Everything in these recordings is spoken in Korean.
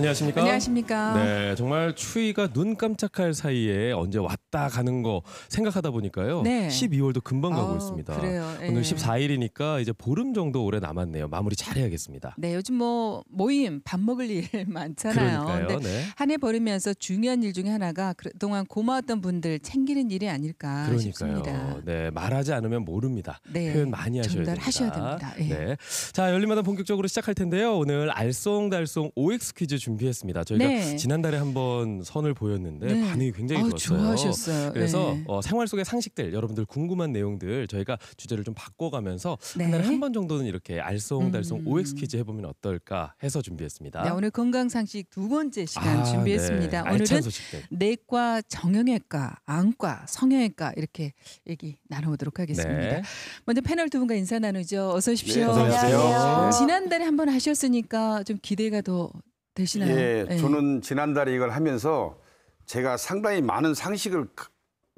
안녕하십니까? 안녕하십니까? 네, 정말 추위가 눈 깜짝할 사이에 언제 왔다 가는 거 생각하다 보니까요. 네. 12월도 금방 가고 있습니다. 그래요. 오늘 예. 14일이니까 이제 보름 정도 올해 남았네요. 마무리 잘해야겠습니다. 네, 요즘 뭐 모임, 밥 먹을 일 많잖아요. 그러니까요. 근데 네. 한 해 버리면서 중요한 일 중에 하나가 그동안 고마웠던 분들 챙기는 일이 아닐까 싶습니다. 그러니까요. 네, 말하지 않으면 모릅니다. 네, 표현 많이 하셔야 됩니다. 전달하셔야 됩니다. 예. 네. 자, 열린마당 본격적으로 시작할 텐데요. 오늘 알쏭달쏭 OX 퀴즈 준비했습니다. 저희가 네. 지난달에 한번 선을 보였는데 네. 반응이 굉장히 좋았어요. 좋아하셨어요. 그래서 예. 생활 속의 상식들, 여러분들 궁금한 내용들 저희가 주제를 좀 바꿔가면서 네. 한 달에 한 번 정도는 이렇게 알쏭달쏭 OX 음. 퀴즈 해보면 어떨까 해서 준비했습니다. 네, 오늘 건강상식 두 번째 시간 준비했습니다. 네. 알찬 오늘은 소식들. 내과, 정형외과, 안과, 성형외과 이렇게 얘기 나눠보도록 하겠습니다. 네. 먼저 패널 두 분과 인사 나누죠. 어서 오십시오. 네, 어서 오십시오. 안녕하세요. 지난달에 한번 하셨으니까 좀 기대가 더 되시나요? 예, 네. 저는 지난달에 이걸 하면서 제가 상당히 많은 상식을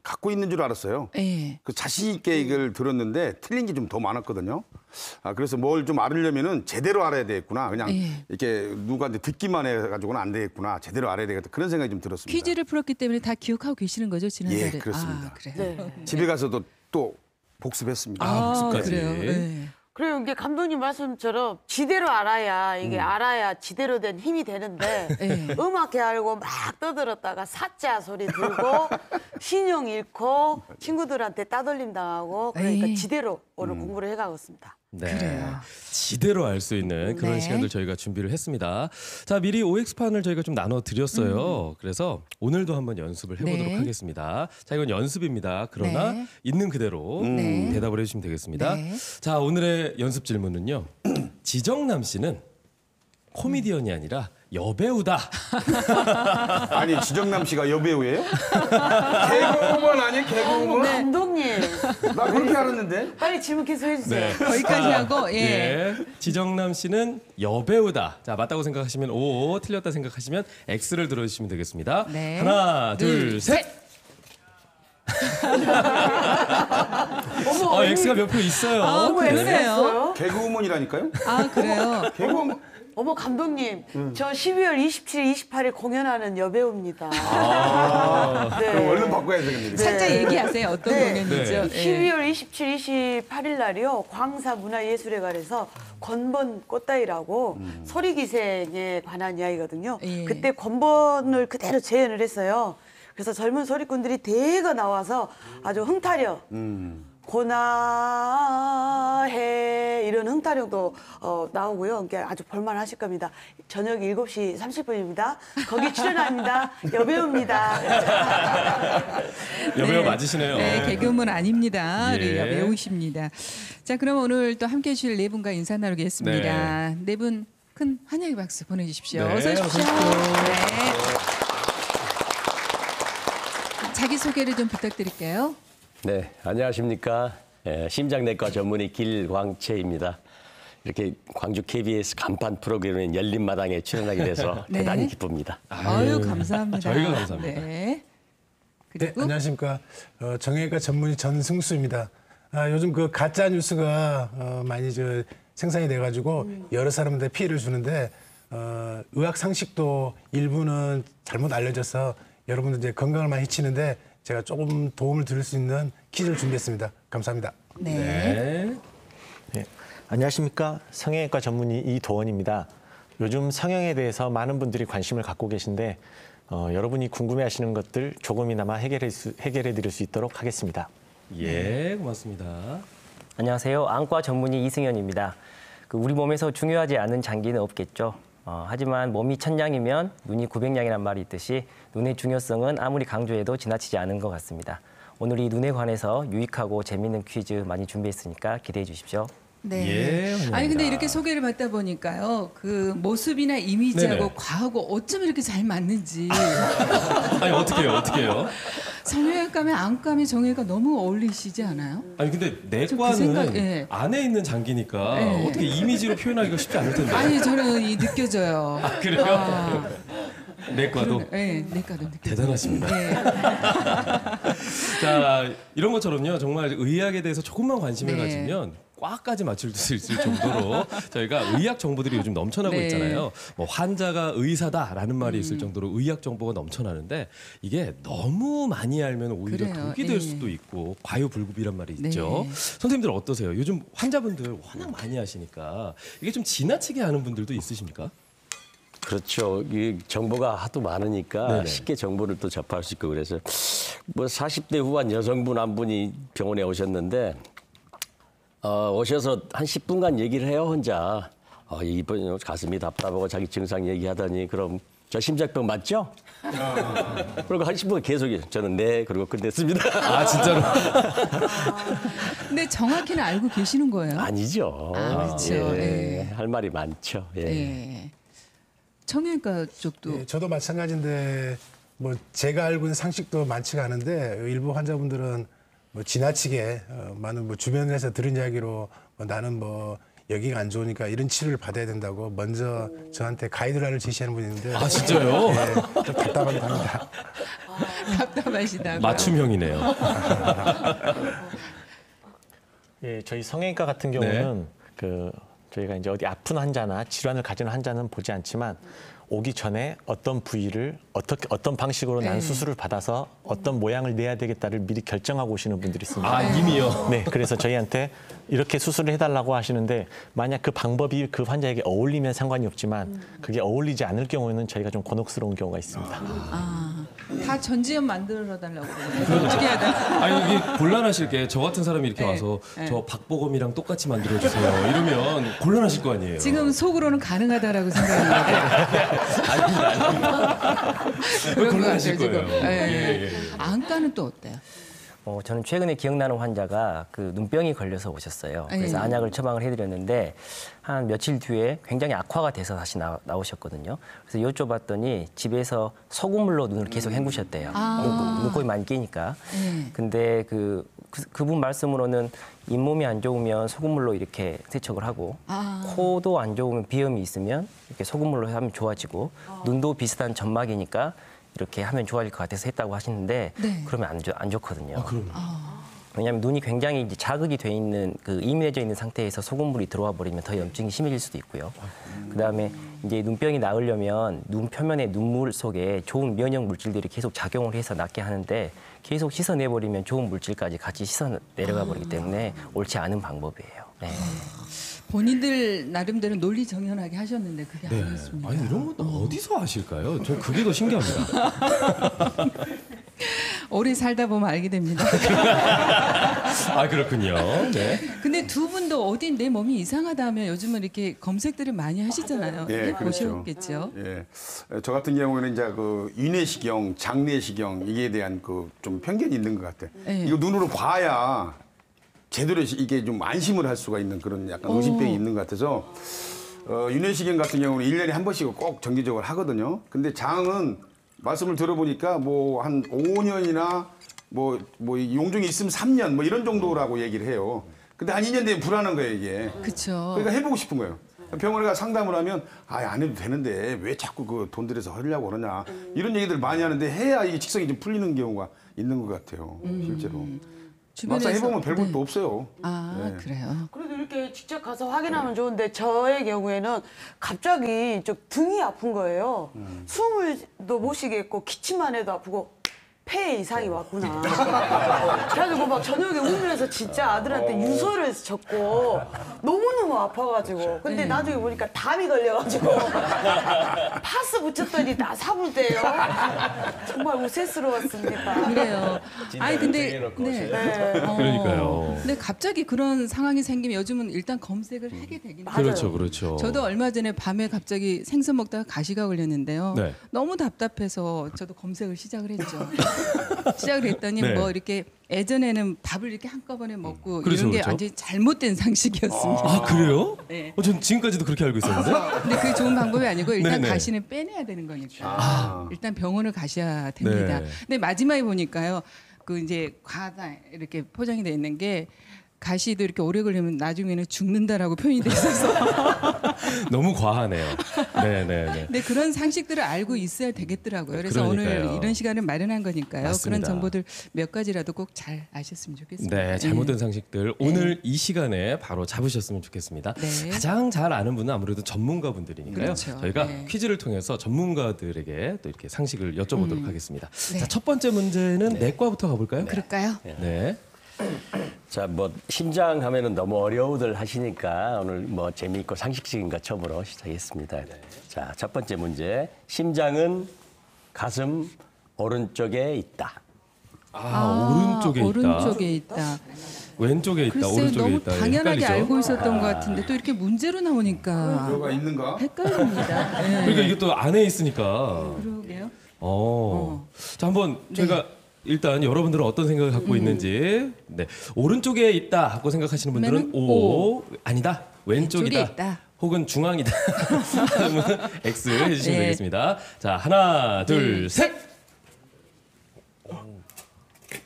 갖고 있는 줄 알았어요. 예. 그 자신 있게 이걸 들었는데 틀린 게 좀 더 많았거든요. 그래서 뭘 좀 알으려면은 제대로 알아야 되겠구나. 그냥 예. 이렇게 누구한테 듣기만 해가지고는 안 되겠구나. 제대로 알아야 되겠다. 그런 생각이 좀 들었습니다. 퀴즈를 풀었기 때문에 다 기억하고 계시는 거죠, 지난달에? 예, 그렇습니다. 아, 그래요. 네. 집에 가서도 또 복습했습니다. 복습까지. 그래요. 네. 그래요. 이게 감독님 말씀처럼 지대로 알아야 이게 알아야 지대로 된 힘이 되는데 네. 음악회 알고 막 떠들었다가 사짜 소리 들고 신용 잃고 친구들한테 따돌림 당하고 그러니까 에이. 지대로 오늘 공부를 해가겠습니다. 네. 그래요. 지대로 알 수 있는 그런 네. 시간들 저희가 준비를 했습니다. 자, 미리 OX판을 저희가 좀 나눠 드렸어요. 그래서 오늘도 한번 연습을 해보도록 네. 하겠습니다. 자, 이건 연습입니다. 그러나 네. 있는 그대로 네. 대답을 해주시면 되겠습니다. 네. 자, 오늘의 연습 질문은요. 지정남 씨는 코미디언이 아니라 여배우다. 아니 지정남 씨가 여배우예요? 개그우먼 아니에요? 개그우먼? 감독님 나 그렇게 알았는데. 빨리 질문 계속 해주세요. 네. 거기까지 하고, 예. 예. 지정남 씨는 여배우다. 자, 맞다고 생각하시면 O, 틀렸다 생각하시면 X를 들어주시면 되겠습니다. 네. 하나, 둘, 셋. X가 몇 표 있어요. 아, 그러네요. 했어요? 개그우먼이라니까요? 아, 그래요. 개그우먼. 어머 감독님 저 12월 27일, 28일 공연하는 여배우입니다. 네. 그럼 얼른 바꿔야 되겠네요. 살짝 얘기하세요. 어떤 네. 공연이죠? 네. 예. 12월 27, 28일 날이요. 광사 문화예술회관에서 건번 꽃다이라고 소리기생에 관한 이야기거든요. 예. 그때 건번을 그대로 재현을 했어요. 그래서 젊은 소리꾼들이 대거 나와서 아주 흥타령 고나해 이런 흥타령도 나오고요. 그러니까 아주 볼만하실 겁니다. 저녁 7시 30분입니다. 거기 출연합니다. 여배우입니다. 여배우 맞으시네요. 네, 개그우먼 아닙니다. 예. 우리 여배우십니다. 자, 그럼 오늘 또 함께해 주실 네 분과 인사 나누겠습니다. 네 분 큰 환영의 박수 보내주십시오. 네, 어서 오십시오. 어서 오십시오. 네. 자기소개를 좀 부탁드릴게요. 네, 안녕하십니까. 심장내과 전문의 길광채입니다. 이렇게 광주 KBS 간판 프로그램인 열린마당에 출연하게 돼서 네. 대단히 기쁩니다. 아유, 감사합니다. 저희가 감사합니다. 네. 네, 그리고 안녕하십니까. 정형외과 전문의 전승수입니다. 요즘 그 가짜 뉴스가 많이 생산이 돼가지고 여러 사람한테 피해를 주는데 의학 상식도 일부는 잘못 알려져서 여러분들 이제 건강을 많이 해치는데 제가 조금 도움을 드릴 수 있는 퀴즈를 준비했습니다. 감사합니다. 네. 네. 네, 안녕하십니까. 성형외과 전문의 이도원입니다. 요즘 성형에 대해서 많은 분들이 관심을 갖고 계신데 여러분이 궁금해하시는 것들 조금이나마 해결해 드릴 수 있도록 하겠습니다. 예, 고맙습니다. 안녕하세요. 안과 전문의 이승현입니다. 우리 몸에서 중요하지 않은 장기는 없겠죠. 하지만 몸이 천냥이면 눈이 900냥이란 말이 있듯이 눈의 중요성은 아무리 강조해도 지나치지 않은 것 같습니다. 오늘 이 눈에 관해서 유익하고 재미있는 퀴즈 많이 준비했으니까 기대해 주십시오. 네. 예, 환영합니다. 아니 근데 이렇게 소개를 받다 보니까요, 그 모습이나 이미지하고 네네. 과하고 어쩜 이렇게 잘 맞는지. 아니, 어떻게 해요? 성형외과면 안과면 정형외과 너무 어울리시지 않아요? 아니, 근데 그 내과는 생각, 예. 안에 있는 장기니까 예. 어떻게 이미지로 표현하기가 쉽지 않을 텐데. 아니 저는 이 느껴져요. 그래요? 아, 내과도 네, 내과도 느껴져요. 대단하십니다. 네. 자, 이런 것처럼요. 정말 의학에 대해서 조금만 관심을 네. 가지면 꽉까지 맞출 수 있을 정도로 저희가 의학 정보들이 요즘 넘쳐나고 네. 있잖아요. 뭐 환자가 의사다라는 말이 있을 정도로 의학 정보가 넘쳐나는데 이게 너무 많이 알면 오히려 그래요. 독이 될 예. 수도 있고 과유불급이란 말이 네. 있죠. 선생님들 어떠세요? 요즘 환자분들 워낙 많이 하시니까 이게 좀 지나치게 하는 분들도 있으십니까? 그렇죠. 이 정보가 하도 많으니까 네네. 쉽게 정보를 또 접할 수 있고 그래서 뭐 40대 후반 여성분 한 분이 병원에 오셨는데 오셔서 한 10분간 얘기를 해요 혼자. 이번 가슴이 답답하고 자기 증상 얘기하더니 그럼 저 심장병 맞죠? 그리고 한 10분 계속 저는 네 그리고 끝냈습니다. 아 진짜로? 근데 정확히는 알고 계시는 거예요? 아니죠. 그렇죠. 예, 예. 할 말이 많죠. 예. 예. 청년과 쪽도 예, 저도 마찬가지인데 뭐 제가 알고 있는 상식도 많지가 않은데 일부 환자분들은 뭐 지나치게 많은 뭐 주변에서 들은 이야기로 나는 뭐 여기가 안 좋으니까 이런 치료를 받아야 된다고 먼저 저한테 가이드라인을 제시하는 분이 있는데 아 진짜요? 예, 좀 답답하긴 합니다. 답답하시다고. 맞춤형이네요. 예, 저희 성형외과 같은 경우는 저희가 이제 어디 아픈 환자나 질환을 가진 환자는 보지 않지만 오기 전에 어떤 부위를 어떤 방식으로 난 수술을 받아서 어떤 모양을 내야 되겠다를 미리 결정하고 오시는 분들이 있습니다. 아 이미요? 네, 그래서 저희한테 이렇게 수술을 해달라고 하시는데 만약 그 방법이 그 환자에게 어울리면 상관이 없지만 그게 어울리지 않을 경우에는 저희가 좀 곤혹스러운 경우가 있습니다. 다 전지현 만들어 달라고 그러는데 어떻게 해야 되나? 아니 이게 곤란하실 게 저 같은 사람이 이렇게 네. 와서 네. 저 박보검이랑 똑같이 만들어주세요 이러면 곤란하실 거 아니에요. 지금 속으로는 가능하다라고 생각했는데 그런 것 곤란하실 같아요, 지금. 거예요. 예. 안과는 또 어때요? 저는 최근에 기억나는 환자가 그 눈병이 걸려서 오셨어요. 그래서 예. 안약을 처방을 해드렸는데 한 며칠 뒤에 굉장히 악화가 돼서 다시 나오셨거든요. 그래서 여쭤봤더니 집에서 소금물로 눈을 계속 헹구셨대요. 눈곱이 많이 끼니까. 예. 근데 그분 말씀으로는 잇몸이 안 좋으면 소금물로 이렇게 세척을 하고 코도 안 좋으면 비염이 있으면 이렇게 소금물로 하면 좋아지고 눈도 비슷한 점막이니까 이렇게 하면 좋아질 것 같아서 했다고 하시는데 네. 그러면 안 좋거든요. 왜냐하면 눈이 굉장히 이제 자극이 돼 있는 이민해져 있는 상태에서 소금물이 들어와 버리면 더 염증이 심해질 수도 있고요. 그다음에 이제 눈병이 나으려면 눈 표면의 눈물 속에 좋은 면역 물질들이 계속 작용을 해서 낫게 하는데 계속 씻어내 버리면 좋은 물질까지 같이 씻어 내려가 버리기 때문에 옳지 않은 방법이에요. 네. 본인들 나름대로 논리정연하게 하셨는데 그게 아니었습니다. 아니 이런 건 어디서 아실까요? 저 그게 더 신기합니다. 오래 살다 보면 알게 됩니다. 아 그렇군요. 네. 근데 두 분도 어디 내 몸이 이상하다 하면 요즘은 이렇게 검색들을 많이 하시잖아요. 예, 그렇죠. 보셨겠죠. 예, 저 같은 경우에는 이제 그 위내시경, 장내시경 이게 대한 그 좀 편견이 있는 것 같아. 예. 이거 눈으로 봐야 제대로 이게 좀 안심을 할 수가 있는 그런 약간 의심병이 있는 것 같아서 위내시경 같은 경우는 1년에 한 번씩은 꼭 정기적으로 하거든요. 근데 장은 말씀을 들어보니까 뭐 한 5년이나 뭐 용종이 있으면 3년 뭐 이런 정도라고 얘기를 해요. 근데 한 2년 되면 불안한 거예요, 이게. 그렇죠. 그러니까 해보고 싶은 거예요. 병원에 가서 상담을 하면 안 해도 되는데 왜 자꾸 그 돈 들여서 하려고 그러냐 이런 얘기들 많이 하는데 해야 이게 직성이 좀 풀리는 경우가 있는 것 같아요, 실제로. 막상 해보면 별 것도 없어요. 네. 그래요. 그래도 이렇게 직접 가서 확인하면 좋은데 저의 경우에는 갑자기 저 등이 아픈 거예요. 숨을도 못 쉬겠고 기침만 해도 아프고 폐에 이상이 왔구나. 그래가지고 막 저녁에 울면서 진짜 아들한테 유서를 적고 너무너무 아파가지고 근데 나중에 보니까 담이 걸려가지고 파스 붙였더니 나 사불대요. 정말 우세스러웠습니다. 그래요. 아니 근데 그러니까요. 근데 갑자기 그런 상황이 생기면 요즘은 일단 검색을 하게 되긴 해요. 그렇죠, 그렇죠. 저도 얼마 전에 밤에 갑자기 생선 먹다가 가시가 걸렸는데요. 네. 너무 답답해서 저도 검색을 시작을 했죠. 시작을 했더니 네. 뭐 이렇게 예전에는 밥을 이렇게 한꺼번에 먹고 그렇죠, 이런 게 그렇죠. 완전히 잘못된 상식이었습니다. 아 그래요? 네. 전 지금까지도 그렇게 알고 있었는데. 근데 그게 좋은 방법이 아니고 일단 네네. 가시는 빼내야 되는 거니까 일단 병원을 가셔야 됩니다. 네. 근데 마지막에 보니까요, 그 이제 과다 이렇게 포장이 돼 있는 게 가시도 이렇게 오래 걸리면 나중에는 죽는다라고 표현이 돼 있어서 너무 과하네요. 네네네. 근데 그런 상식들을 알고 있어야 되겠더라고요. 그래서 그러니까요. 오늘 이런 시간을 마련한 거니까요. 맞습니다. 그런 정보들 몇 가지라도 꼭 잘 아셨으면 좋겠습니다. 네, 잘못된 상식들 오늘 이 시간에 바로 잡으셨으면 좋겠습니다. 네. 가장 잘 아는 분은 아무래도 전문가 분들이니까요. 그렇죠. 저희가 네. 퀴즈를 통해서 전문가들에게 또 이렇게 상식을 여쭤보도록 하겠습니다. 네. 자, 첫 번째 문제는 내과부터 가볼까요? 그럴까요? 네. 자, 뭐 심장 하면은 너무 어려우들 하시니까 오늘 뭐 재미있고 상식적인 것 처음으로 시작했습니다. 자, 첫 번째 문제. 심장은 가슴 오른쪽에 있다. 오른쪽에 있다. 오른쪽에 있다. 왼쪽에 있다. 글쎄 오른쪽에 너무 있다. 당연하게 헷갈리죠? 알고 있었던 것 같은데 또 이렇게 문제로 나오니까 뭐가 있는가? 헷갈립니다. 네. 그러니까 이게 또 안에 있으니까. 그러게요. 자, 한번 네. 저희가 일단 여러분들은 어떤 생각을 갖고 있는지. 네. 오른쪽에 있다 하고 생각하시는 분들은 그러면은 O. 아니다. 왼쪽이다. 왼쪽에 있다. 혹은 중앙이다. 하면 X 해주시면 네. 되겠습니다. 자, 하나, 둘, 셋.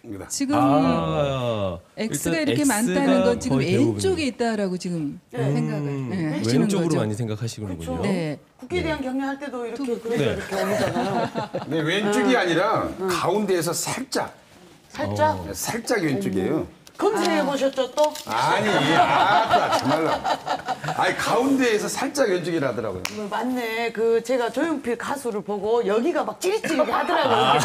입니다. 지금 X가 일단 이렇게 X가 많다는 건 지금 거의 왼쪽에 있다라고 지금 생각을 하시는 왼쪽으로 거죠. 많이 생각하시는군요. 그렇죠. 네. 국회에 대한 경례할 때도 이렇게 그래서 네. 이렇게 오잖아요. 네, 왼쪽이 아니라 가운데에서 살짝, 살짝 살짝 왼쪽이에요. 검색해 보셨죠 또? 아니, 정말로. 아니, 가운데에서 살짝 왼쪽이라더라고요. 맞네. 그 제가 조용필 가수를 보고 여기가 막 찌릿찌릿 하더라고요.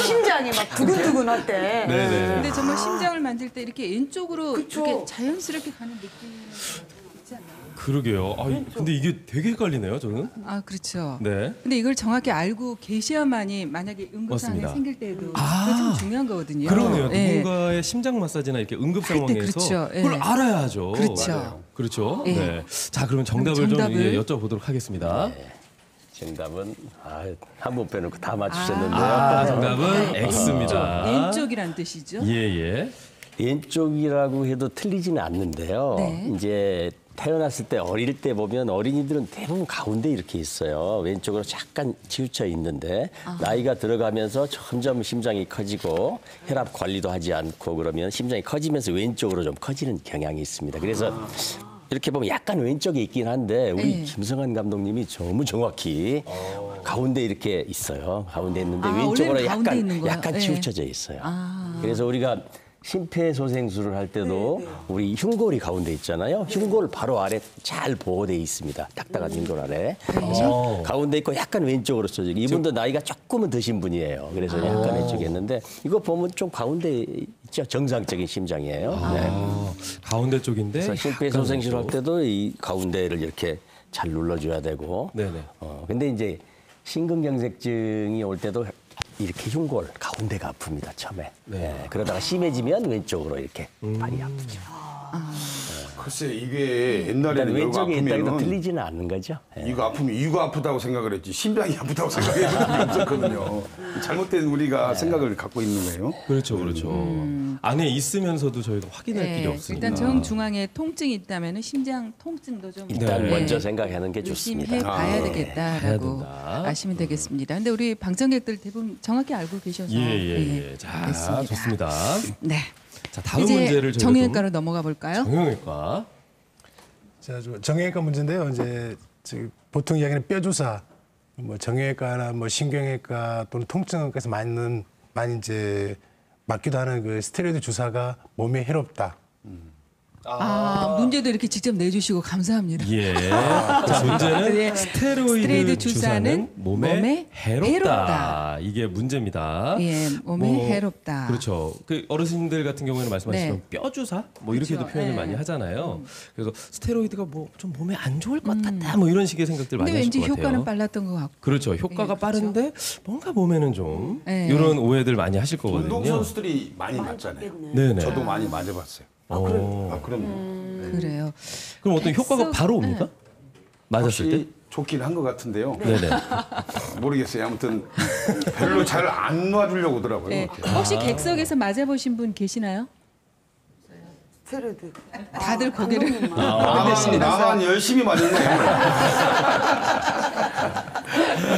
심장이 막 두근두근 할 때. 네네. 근데 정말 심장을 만질 때 이렇게 왼쪽으로 그쵸. 이렇게 자연스럽게 가는 느낌이 있지 않나요? 그러게요. 근데 이게 되게 헷갈리네요, 저는. 아 그렇죠. 네. 근데 이걸 정확히 알고 계셔야만이 만약에 응급상황이 맞습니다. 생길 때도 그게 좀 중요한 거거든요. 그러네요. 예. 누군가의 심장 마사지나 이렇게 응급 할 때 상황에서 그렇죠. 예. 그걸 알아야죠. 그렇죠. 맞아요. 그렇죠. 예. 네. 자, 그러면 정답을 좀 정답을. 예, 여쭤보도록 하겠습니다. 정답은 한 분 빼놓고 다 맞추셨는데요. 정답은 X입니다. 왼쪽이란 뜻이죠. 예, 예. 왼쪽이라고 해도 틀리지는 않는데요. 네. 이제 태어났을 때 어릴 때 보면 어린이들은 대부분 가운데 이렇게 있어요. 왼쪽으로 잠깐 치우쳐 있는데 나이가 들어가면서 점점 심장이 커지고 혈압 관리도 하지 않고 그러면 심장이 커지면서 왼쪽으로 좀 커지는 경향이 있습니다. 그래서 이렇게 보면 약간 왼쪽에 있긴 한데 우리 네. 김성환 감독님이 너무 정확히 가운데 이렇게 있어요. 가운데 있는데 왼쪽으로 원래는 가운데 있는 거예요? 약간 네. 치우쳐져 있어요. 그래서 우리가 심폐소생술을 할 때도 우리 흉골이 가운데 있잖아요. 흉골 바로 아래 잘 보호돼 있습니다. 딱딱한 흉골 아래. 그래서 가운데 있고 약간 왼쪽으로 써지고 이분도 나이가 조금은 드신 분이에요. 그래서 약간 왼쪽에 있는데 이거 보면 좀 가운데 있죠. 정상적인 심장이에요. 네. 가운데 쪽인데. 그래서 심폐소생술 할 때도 이 가운데를 이렇게 잘 눌러줘야 되고. 네네. 근데 이제 심근경색증이 올 때도 이렇게 흉골 가운데가 아픕니다. 처음에. 네. 그러다가 심해지면 왼쪽으로 이렇게 발이 아프죠. 글쎄, 이게 그러니까 옛날에는 이거 왼쪽에 있다고 해도 아프면 틀리지는 않는 거죠. 네. 이거 아프면 이거 아프다고 생각을 했지 심장이 아프다고 생각해본 적이 없었거든요. 잘못된 우리가 생각을 갖고 있는 거예요. 그렇죠, 그렇죠. 안에 있으면서도 저희가 확인할 네, 길이 없으니까. 일단 정중앙에 통증이 있다면 심장 통증도 좀 일단 네. 먼저 생각하는 게 의심해 좋습니다. 봐야 해야 되겠다라고 된다. 아시면 되겠습니다. 근데 우리 방청객들 대부분 정확히 알고 계셔서 예, 예, 예. 자, 됐습니다. 좋습니다. 네. 자, 다음 이제 문제를 저희가 정형외과로 넘어가 볼까요? 정형외과. 자, 정형외과 문제인데요. 이제 보통 이야기는 뼈 주사, 뭐 정형외과나 뭐 신경외과 또는 통증외과에서 많이 이제 맞기도 하는 그 스테로이드 주사가 몸에 해롭다. 문제도 이렇게 직접 내주시고 감사합니다. 예. 자, 문제는 네. 스테로이드 주사는 주사는 몸에 몸에 해롭다. 해롭다. 이게 문제입니다. 예, 몸에 해롭다. 그렇죠. 그 어르신들 같은 경우에는 말씀하시면 네. 뼈 주사 뭐 이렇게도 그렇죠. 표현을 예. 많이 하잖아요. 그래서 스테로이드가 뭐 좀 몸에 안 좋을 것 같다 뭐 이런 식의 생각들 많이 근데 하실 왠지 것 같아요. 효과는 빨랐던 것 같고. 그렇죠. 효과가 예, 그렇죠. 빠른데 뭔가 몸에는 좀 예. 이런 오해들 많이 하실 거거든요. 운동선수들이 많이 맞잖아요. 네네. 저도 많이 맞아봤어요. 그럼 그래요. 그럼 어떤 효과가 엑소- 바로 옵니까? 맞았을 때? 확실히 좋긴 한 것 같은데요. 네네. 모르겠어요. 아무튼 별로 잘 안 놔주려고 하더라고요. 네. 혹시 객석에서 맞아보신 분 계시나요? 스테로이드. 다들 고개를 나만 열심히 맞았네.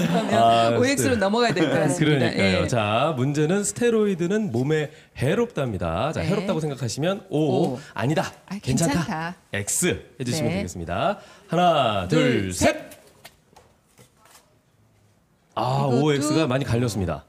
그러면 OX로 넘어가야 될 것 같습니다. 그러니까요. 예. 자, 문제는 스테로이드는 몸에 해롭답니다. 자, 네. 해롭다고 생각하시면 O, O. 아니다, 아, 괜찮다. 괜찮다. X 해주시면 네. 되겠습니다. 하나, 둘, 둘, 셋. 아, 이것도- OX가 많이 갈렸습니다.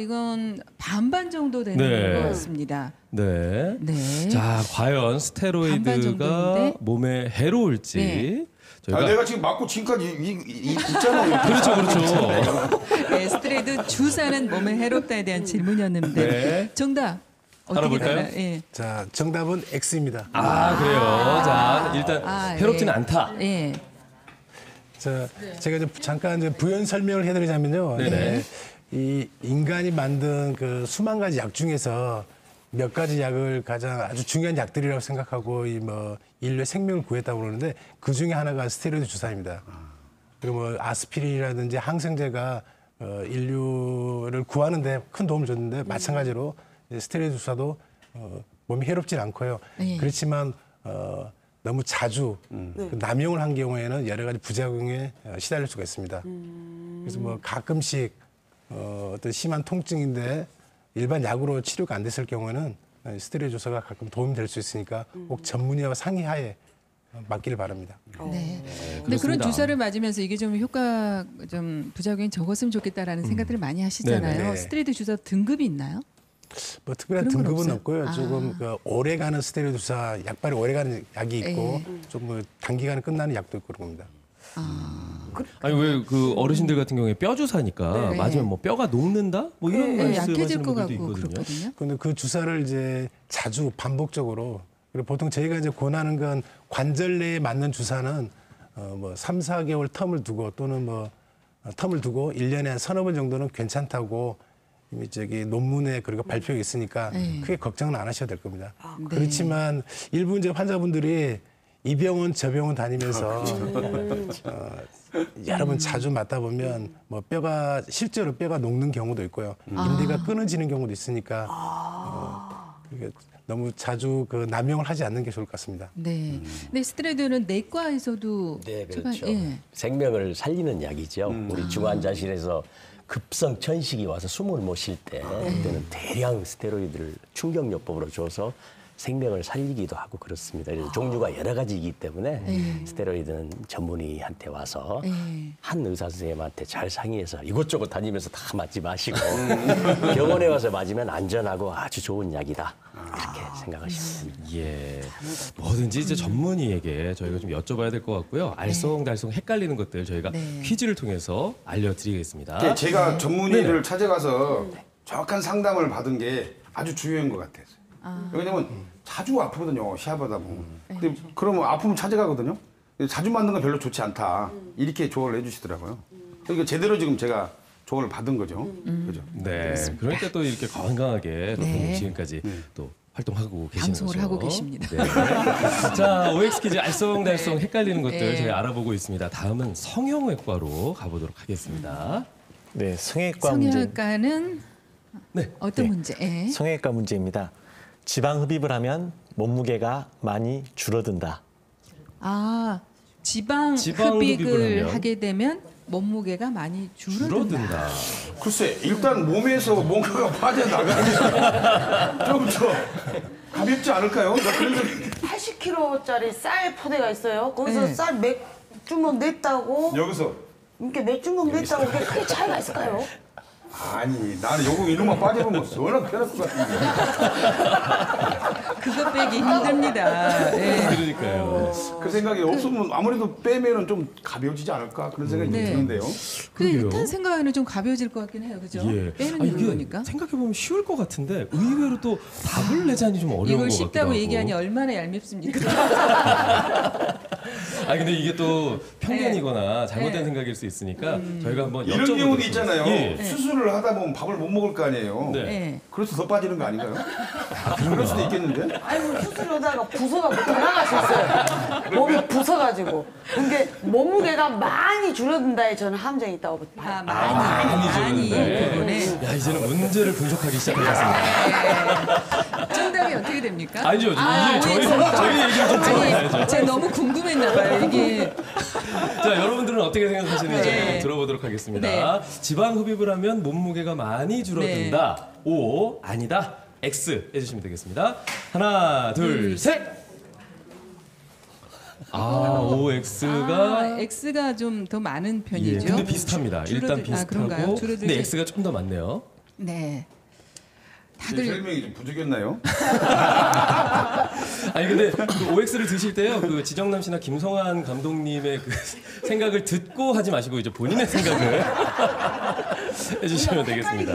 이건 반반 정도 되는 네. 것 같습니다. 네. 네. 자, 과연 반반 스테로이드가 정도인데? 몸에 해로울지 네. 저희가 내가 지금 맞고 지금까지 있잖아요. 그렇죠, 그렇죠. 네, 스테로이드 주사는 몸에 해롭다에 대한 질문이었는데 네. 정답 어떻게 알아볼까요? 되나요? 예. 자, 정답은 X입니다. 아, 그래요. 자, 일단 해롭지는 예. 않다. 예. 자, 제가 이제 잠깐 이제 부연 설명을 해드리자면요. 네네. 네, 이 인간이 만든 그 수만 가지 약 중에서 몇 가지 약을 가장 아주 중요한 약들이라고 생각하고 이 뭐 인류의 생명을 구했다고 그러는데 그 중에 하나가 스테로이드 주사입니다. 그리고 뭐 아스피린이라든지 항생제가 인류를 구하는데 큰 도움을 줬는데 마찬가지로 스테로이드 주사도 몸이 해롭진 않고요. 네. 그렇지만 너무 자주 그 남용을 한 경우에는 여러 가지 부작용에 시달릴 수가 있습니다. 그래서 뭐 가끔씩 어떤 심한 통증인데 일반 약으로 치료가 안 됐을 경우에는 스테로이드 주사가 가끔 도움이 될 수 있으니까 꼭 전문의와 상의하에 맞기를 바랍니다. 네. 근데 그렇습니다. 그런 주사를 맞으면서 이게 좀 효과 좀 부작용이 적었으면 좋겠다라는 생각들을 많이 하시잖아요. 네네. 스테로이드 주사 등급이 있나요? 뭐 특별한 그런 건 등급은 없어요? 없고요. 아. 조금 그 오래가는 스테로이드 주사, 약발이 오래가는 약이 있고 좀 뭐 단기간에 끝나는 약도 있고 그런 겁니다. 아니 왜 그 어르신들 같은 경우에 뼈 주사니까 네. 맞으면 뭐 뼈가 녹는다? 뭐 이런 네, 말씀하시는 약해질 것 분들도 같고 있거든요. 그렇거든요. 근데 그 주사를 이제 자주 반복적으로 그리고 보통 저희가 이제 권하는 건 관절 내에 맞는 주사는 뭐 3, 4개월 텀을 두고 또는 뭐 텀을 두고 1년에 한 서너 번 정도는 괜찮다고 이미 저기 논문에 그리고 발표가 있으니까 네. 크게 걱정은 안 하셔도 될 겁니다. 네. 그렇지만 일부 이제 환자분들이 이 병원 저 병원 다니면서 여러 번 자주 맞다 보면 뭐 뼈가 실제로 뼈가 녹는 경우도 있고요. 인대가 끊어지는 경우도 있으니까 이게 너무 자주 그 남용을 하지 않는 게 좋을 것 같습니다. 네. 근데 스테로이드는 내과에서도 네, 처방- 그렇죠. 예. 생명을 살리는 약이죠. 우리 중환자실에서 급성 천식이 와서 숨을 못 쉴 때 그때는 대량 스테로이드를 충격요법으로 줘서 생명을 살리기도 하고 그렇습니다. 그래서 종류가 여러 가지이기 때문에 스테로이드는 전문의한테 와서 한 의사 선생님한테 잘 상의해서 이곳저곳 다니면서 다 맞지 마시고 병원에 와서 맞으면 안전하고 아주 좋은 약이다. 그렇게 생각하시면 됩니다. 예. 뭐든지 이제 전문의에게 저희가 좀 여쭤봐야 될 것 같고요. 알쏭달쏭 헷갈리는 것들 저희가 네. 퀴즈를 통해서 알려드리겠습니다. 네, 제가 전문의를 찾아가서 정확한 상담을 받은 게 아주 중요한 것 같아요. 왜냐면 자주 아프거든요, 시합하다 보면. 근데 그러면 아프면 찾아가거든요. 근데 자주 맞는 건 별로 좋지 않다. 이렇게 조언을 해주시더라고요. 그러니까 제대로 지금 제가 조언을 받은 거죠. 그죠? 네. 그러니까 또 이렇게 건강하게 또 네. 지금까지 또 활동하고 계시는 방송을 거죠. 하고 계십니다. 네. 자, OX 퀴즈 알쏭달쏭 헷갈리는 것들 네. 저희 알아보고 있습니다. 다음은 성형외과로 가보도록 하겠습니다. 네, 성형외과 문제. 성형외과는 네. 어떤 네. 문제? 예. 성형외과 문제입니다. 지방 흡입을 하면 몸무게가 많이 줄어든다. 아, 지방 지방 흡입을 흡입을 하면 하게 되면 몸무게가 많이 줄어든다. 줄어든다. 글쎄, 일단 몸에서 뭔가가 빠져나가는 좀 더 가볍지 않을까요? 나 그런 생각이 80kg짜리 쌀 포대가 있어요. 거기서 네. 쌀 몇 주먹 냈다고 여기서 이렇게 몇 주먹 냈다고 그렇게 크게 차이가 있을까요? 아니 나는 요거 이놈만 빠져보면 워낙 편할 것 같은데. 그거 빼기 힘듭니다. 예. 그러니까요. 그 생각이 없으면 아무래도 빼면은 좀 가벼워지지 않을까 그런 생각이 좀 네. 드는데요. 근데 그러게요. 일단 생각에는 좀 가벼워질 것 같긴 해요. 그죠? 예. 빼는 이게 거니까. 생각해보면 쉬울 것 같은데 의외로 또 답을 내자니 좀 어려운 것 이걸 같기도 쉽다고 하고. 얘기하니 얼마나 얄밉습니까? 아 근데 이게 또 편견이거나 잘못된 네. 생각일 수 있으니까 저희가 한번 이런 여쭤보도록 경우도 있잖아요. 하겠습니다. 예. 수술을 하다 보면 밥을 못 먹을 거 아니에요. 네. 네. 그래서 더 빠지는 거 아닌가요? 그럴 수도 있겠는데. 아니 뭐 수술하다가 부서가지고 더 나갈 수 있어요. 몸이 부서가지고. 커가지고. 그게 몸무게가 많이 줄어든다에 저는 함정이 있다고 봐요. 많이 부분에. 야, 이제는 문제를 분석하기 시작하셨습니다. 정답이 어떻게 됩니까? 아니죠. 이제 저희 얘기를 좀 들어봐야죠. 제가 너무 궁금했나 봐요. 이게 자, 여러분들은 어떻게 생각하시는지 네. 들어보도록 하겠습니다. 네. 지방 흡입을 하면 몸무게가 많이 줄어든다. O 아니다. X 해주시면 되겠습니다. 하나, 둘, 셋. OX가 X가 좀 더 많은 예, 편이죠. 근데 비슷합니다. 일단 그런가요? 비슷하고, 근데 X가 좀 더 많네요. 네. 제 다들 설명이 좀 부족했나요? 아니 근데 그 OX를 드실 때요, 그 지정남 씨나 김성환 감독님의 그 생각을 듣고 하지 마시고 이제 본인의 생각을 해주시면 되겠습니다.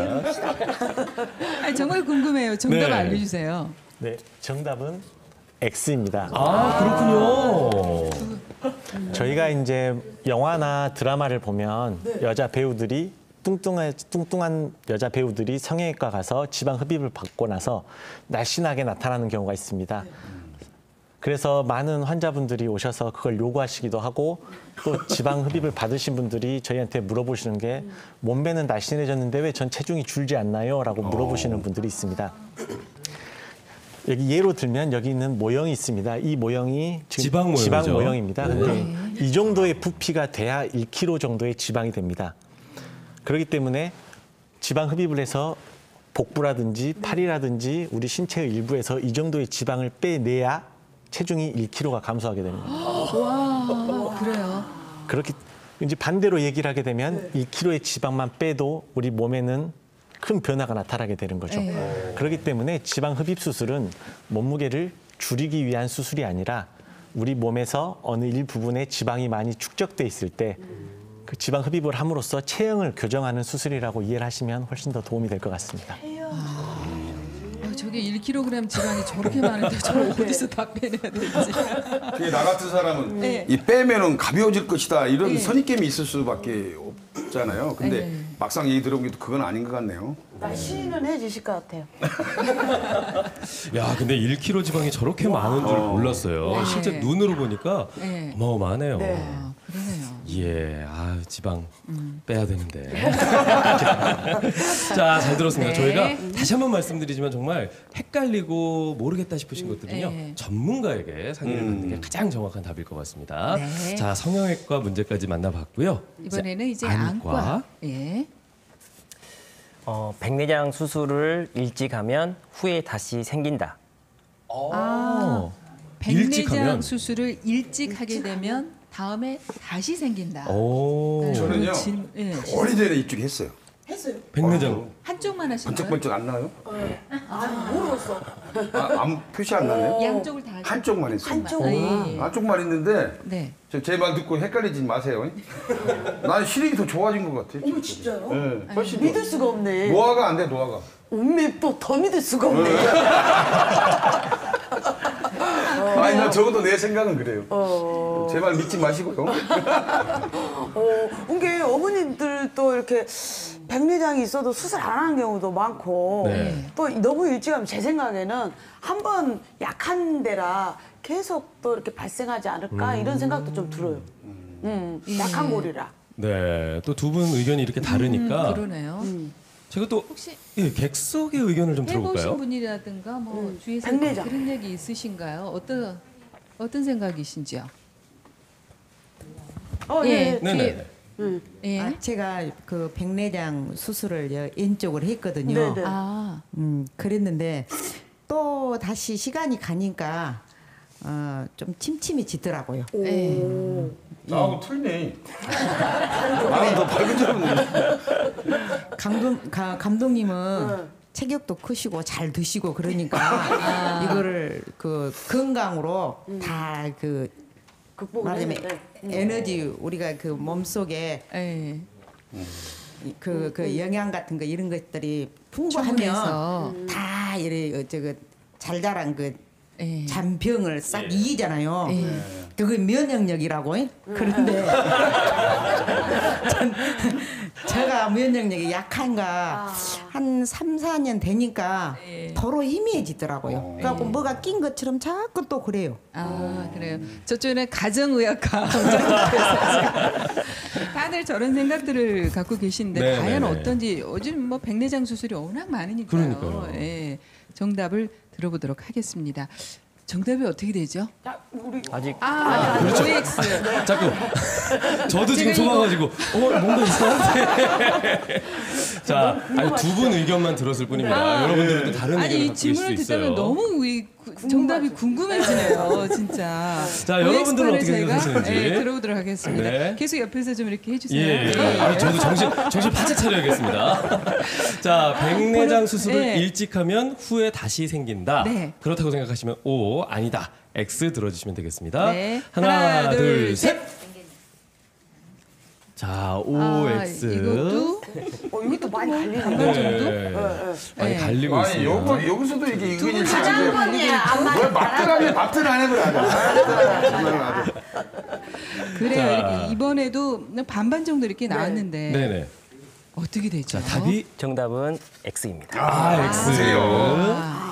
아니, 정말 궁금해요. 정답 네. 알려주세요. 네, 정답은 X입니다. 그렇군요. 저희가 이제 영화나 드라마를 보면 여자 배우들이 뚱뚱한 여자 배우들이 성형외과 가서 지방 흡입을 받고 나서 날씬하게 나타나는 경우가 있습니다. 그래서 많은 환자분들이 오셔서 그걸 요구하시기도 하고 또 지방 흡입을 받으신 분들이 저희한테 물어보시는 게 몸매는 날씬해졌는데 왜 전 체중이 줄지 않나요? 라고 물어보시는 분들이 있습니다. 여기 예로 들면 여기 있는 모형이 있습니다. 이 모형이 지금 지방 모형이죠. 모형입니다. 근데 이 정도의 부피가 돼야 1kg 정도의 지방이 됩니다. 그렇기 때문에 지방 흡입을 해서 복부라든지 팔이라든지 우리 신체의 일부에서 이 정도의 지방을 빼내야 체중이 1kg가 감소하게 됩니다. 와, 그래요. 그렇게 이제 반대로 얘기를 하게 되면 1kg의 지방만 빼도 우리 몸에는 큰 변화가 나타나게 되는 거죠. 그렇기 때문에 지방 흡입 수술은 몸무게를 줄이기 위한 수술이 아니라 우리 몸에서 어느 일부분에 지방이 많이 축적돼 있을 때 그 지방 흡입을 함으로써 체형을 교정하는 수술이라고 이해를 하시면 훨씬 더 도움이 될 것 같습니다. 저게 1kg 지방이 저렇게 많은데 저걸 어디서 다 빼내야 되지? 그게 나 같은 사람은 네. 이 빼면은 가벼워질 것이다 이런 네. 선입견이 있을 수밖에 없잖아요. 근데 네. 막상 얘기 들어보니까 그건 아닌 것 같네요. 날씬은 해주실 것 같아요. 야, 근데 1kg 지방이 저렇게 많은 줄 몰랐어요. 네. 실제 눈으로 보니까 네. 어마어마하네요. 그러네요. 예, 지방 빼야 되는데. 자, 잘 들었습니다. 네. 저희가 다시 한번 말씀드리지만 정말 헷갈리고 모르겠다 싶으신 것들은요, 네. 전문가에게 상의를 받는 게 가장 정확한 답일 것 같습니다. 네. 자, 성형외과 문제까지 만나봤고요. 이번에는 이제 안과. 예. 백내장 수술을 일찍 하면 후에 다시 생긴다. 일찍 백내장 하면? 수술을 일찍 하게 되면 다음에 다시 생긴다. 오, 저는요 예. 오래전에 입직했어요. 백내장. 한쪽만 하신 거예요? 번쩍번쩍 안 나요? 모르겠어. 아무 표시 안 나네요? 양쪽을 다 하신 한쪽만 했어요. 한쪽. 예. 한쪽만 했는데 네. 제 말 듣고 헷갈리지 마세요. 난 시력이 더 좋아진 것 같아요. 어머, 진짜요? 네, 훨씬 더. 믿을 수가 없네. 노화가 안 돼, 노화가. 운명 또더 믿을 수가 없네. 아니, 난 적어도 내 생각은 그래요. 제 말 믿지 마시고요. 이게 어머님들도 이렇게 백내장이 있어도 수술 안 하는 경우도 많고 네. 또 너무 일찍 하면 제 생각에는 한번 약한 데라 계속 또 이렇게 발생하지 않을까 이런 생각도 좀 들어요. 약한 골이라. 네, 또 두 분 의견이 이렇게 다르니까 그러네요. 제가 또 혹시 객석의 의견을 좀 해보신 들어볼까요? 분이라든가 뭐 주위에서 백내장. 그런 얘기 있으신가요? 어떤 생각이신지요? 네. 네네. 예. 제가 그 백내장 수술을 왼쪽으로 했거든요. 네네. 그랬는데 또 다시 시간이 가니까 좀 침침해지더라고요. 나하고 틀리네. 나는 더 밝은 줄 알았는데. 감독님은 체격도 크시고 잘 드시고 그러니까 이거를 그 건강으로 다 그 극복을 말하자면 했는데. 에너지 우리가 그 몸속에 예. 그 영양 같은 거 이런 것들이 충분해서. 풍부하면 다 이래 잘 자란 그 예. 잔병을 싹 이기잖아요. 예. 그게 면역력이라고. 그런데 제가 무연력력이 약한가 한 3, 4년 되니까 더러 희미해지더라고요. 그래갖고 뭐가 낀 것처럼 자꾸 또 그래요. 아 그래요. 저쪽에는 가정의학과 다들 저런 생각들을 갖고 계신데 네, 과연 네, 네. 어떤지 요즘 뭐 백내장 수술이 워낙 많으니까요. 그러니까요. 예, 정답을 들어보도록 하겠습니다. 정답이 어떻게 되죠? 자, 우리 아직 OX. 자꾸 저도 지금 제가 이거- 속아가지고 뭔가 이상한데. 자, 두 분 의견만 들었을 뿐입니다. 여러분들은 또 다른 아니 의견을 이 갖고 계실 수 질문을 듣다면 있어요. 너무 정답이 궁금해지네요, 진짜. 자, 여러분들은 OX 어떻게 저희가, 생각하시는지. 예, 들어보도록 하겠습니다. 네. 계속 옆에서 좀 이렇게 해주세요. 예, 예. 아, 저도 정신 바짝 차려야겠습니다. 자, 백내장 수술을 네. 일찍 하면 후에 다시 생긴다. 네. 그렇다고 생각하시면 O, 아니다. X 들어주시면 되겠습니다. 네. 하나, 둘, 셋. 셋. 자, OX. 이것도 이것도 많이 갈리네요. 네. 많이 네. 갈리고 아니 있습니다. 여기서도 이게 의견이 자장관이 안 왜 밥들 안 해버려. 정말 아주. 그래요. 자. 이렇게 이번에도 반반 정도 이렇게 나왔는데 네네. 어떻게 되죠? 자, 답이 정답은 X입니다. X예요.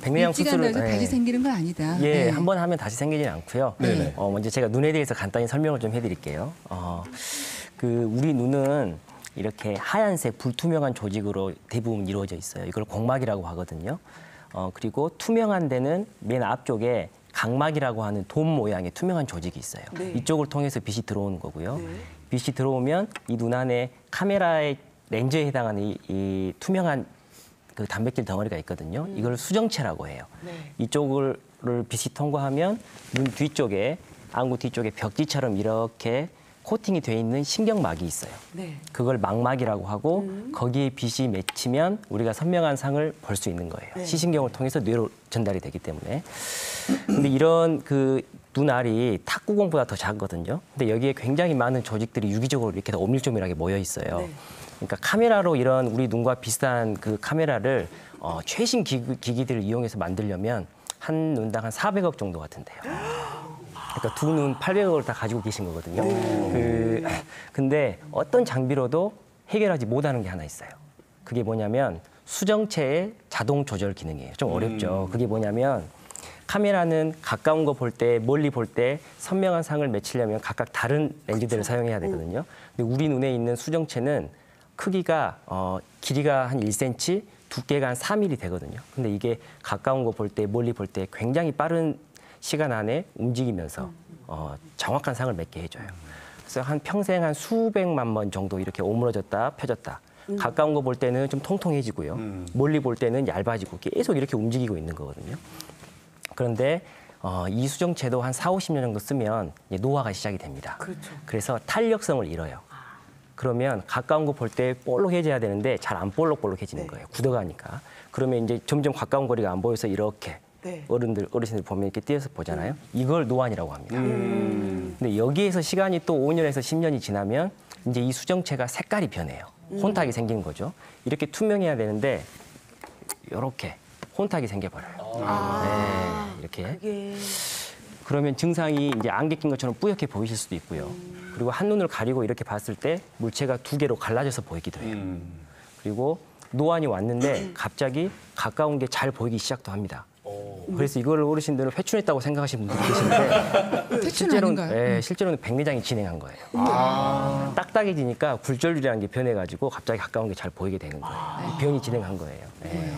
백내장 일찍 수술을 한다고 해서 다시 생기는 건 아니다. 예, 네. 한 번 하면 다시 생기지는 않고요. 네네. 먼저 제가 눈에 대해서 간단히 설명을 좀 해드릴게요. 우리 눈은 이렇게 하얀색 불투명한 조직으로 대부분 이루어져 있어요. 이걸 공막이라고 하거든요. 그리고 투명한 데는 맨 앞쪽에 각막이라고 하는 돔 모양의 투명한 조직이 있어요. 네. 이쪽을 통해서 빛이 들어오는 거고요. 빛이 들어오면 이 눈 안에 카메라의 렌즈에 해당하는 이 투명한 그 단백질 덩어리가 있거든요. 이걸 수정체라고 해요. 이쪽을 빛이 통과하면 눈 뒤쪽에 안구 뒤쪽에 벽지처럼 이렇게 코팅이 돼 있는 신경막이 있어요. 네. 그걸 망막이라고 하고 거기에 빛이 맺히면 우리가 선명한 상을 볼 수 있는 거예요. 시신경을 통해서 뇌로 전달이 되기 때문에. 근데 이런 그 눈알이 탁구공보다 더 작거든요. 근데 여기에 굉장히 많은 조직들이 유기적으로 이렇게 다 오밀조밀하게 모여 있어요. 그러니까 카메라로 이런 우리 눈과 비슷한 그 카메라를 최신 기기들을 이용해서 만들려면 한 눈당 한 400억 정도 같은데요. 그러니까 두 눈 800억을 다 가지고 계신 거거든요. 근데 어떤 장비로도 해결하지 못하는 게 하나 있어요. 그게 뭐냐면 수정체의 자동 조절 기능이에요. 좀 어렵죠. 그게 뭐냐면 카메라는 가까운 거 볼 때, 멀리 볼 때 선명한 상을 맺히려면 각각 다른 렌즈들을 사용해야 되거든요. 근데 우리 눈에 있는 수정체는 크기가 길이가 한 1cm, 두께가 한 4mm 되거든요. 근데 이게 가까운 거 볼 때, 멀리 볼 때 굉장히 빠른 시간 안에 움직이면서 정확한 상을 맺게 해줘요. 그래서 한 평생 한 수백만 번 정도 이렇게 오므러졌다 펴졌다. 가까운 거 볼 때는 좀 통통해지고요. 멀리 볼 때는 얇아지고 계속 이렇게 움직이고 있는 거거든요. 그런데 이 수정체도 한 4, 50년 정도 쓰면 이제 노화가 시작이 됩니다. 그렇죠. 그래서 탄력성을 잃어요. 그러면 가까운 거 볼 때 볼록해져야 되는데 잘 안 볼록볼록해지는 거예요. 굳어가니까. 그러면 이제 점점 가까운 거리가 안 보여서 이렇게 어르신들 보면 이렇게 띄어서 보잖아요. 이걸 노안이라고 합니다. 근데 여기에서 시간이 또 5년에서 10년이 지나면 이제 이 수정체가 색깔이 변해요. 혼탁이 생기는 거죠. 이렇게 투명해야 되는데 이렇게 혼탁이 생겨버려요. 네, 이렇게. 그러면 증상이 이제 안개 낀 것처럼 뿌옇게 보이실 수도 있고요. 그리고 한눈을 가리고 이렇게 봤을 때 물체가 두 개로 갈라져서 보이기도 해요. 그리고 노안이 왔는데 갑자기 가까운 게 잘 보이기 시작도 합니다. 그래서 이걸 어르신들은 회춘했다고 생각하시는 분들이 계신데 회춘 아닌가요? 실제로는 백내장이 진행한 거예요. 딱딱해지니까 굴절율이라는 게 변해가지고 갑자기 가까운 게 잘 보이게 되는 거예요. 변이 진행한 거예요. 네.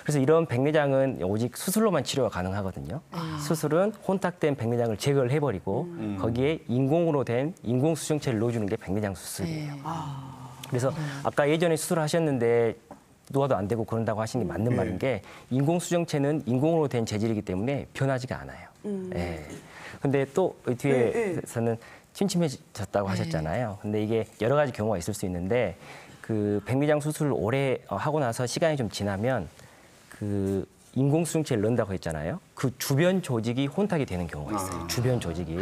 그래서 이런 백내장은 오직 수술로만 치료가 가능하거든요. 수술은 혼탁된 백내장을 제거를 해버리고 거기에 인공으로 된 인공 수정체를 넣어주는 게 백내장 수술이에요. 그래서 아까 예전에 수술하셨는데 노화도 안 되고 그런다고 하신 게 맞는 말인 게 인공 수정체는 인공으로 된 재질이기 때문에 변하지가 않아요. 근데 또 뒤에서는 침침해졌다고 하셨잖아요. 근데 이게 여러 가지 경우가 있을 수 있는데 그 백내장 수술을 오래 하고 나서 시간이 좀 지나면 그 인공 수정체를 넣는다고 했잖아요. 그 주변 조직이 혼탁이 되는 경우가 있어요. 주변 조직이.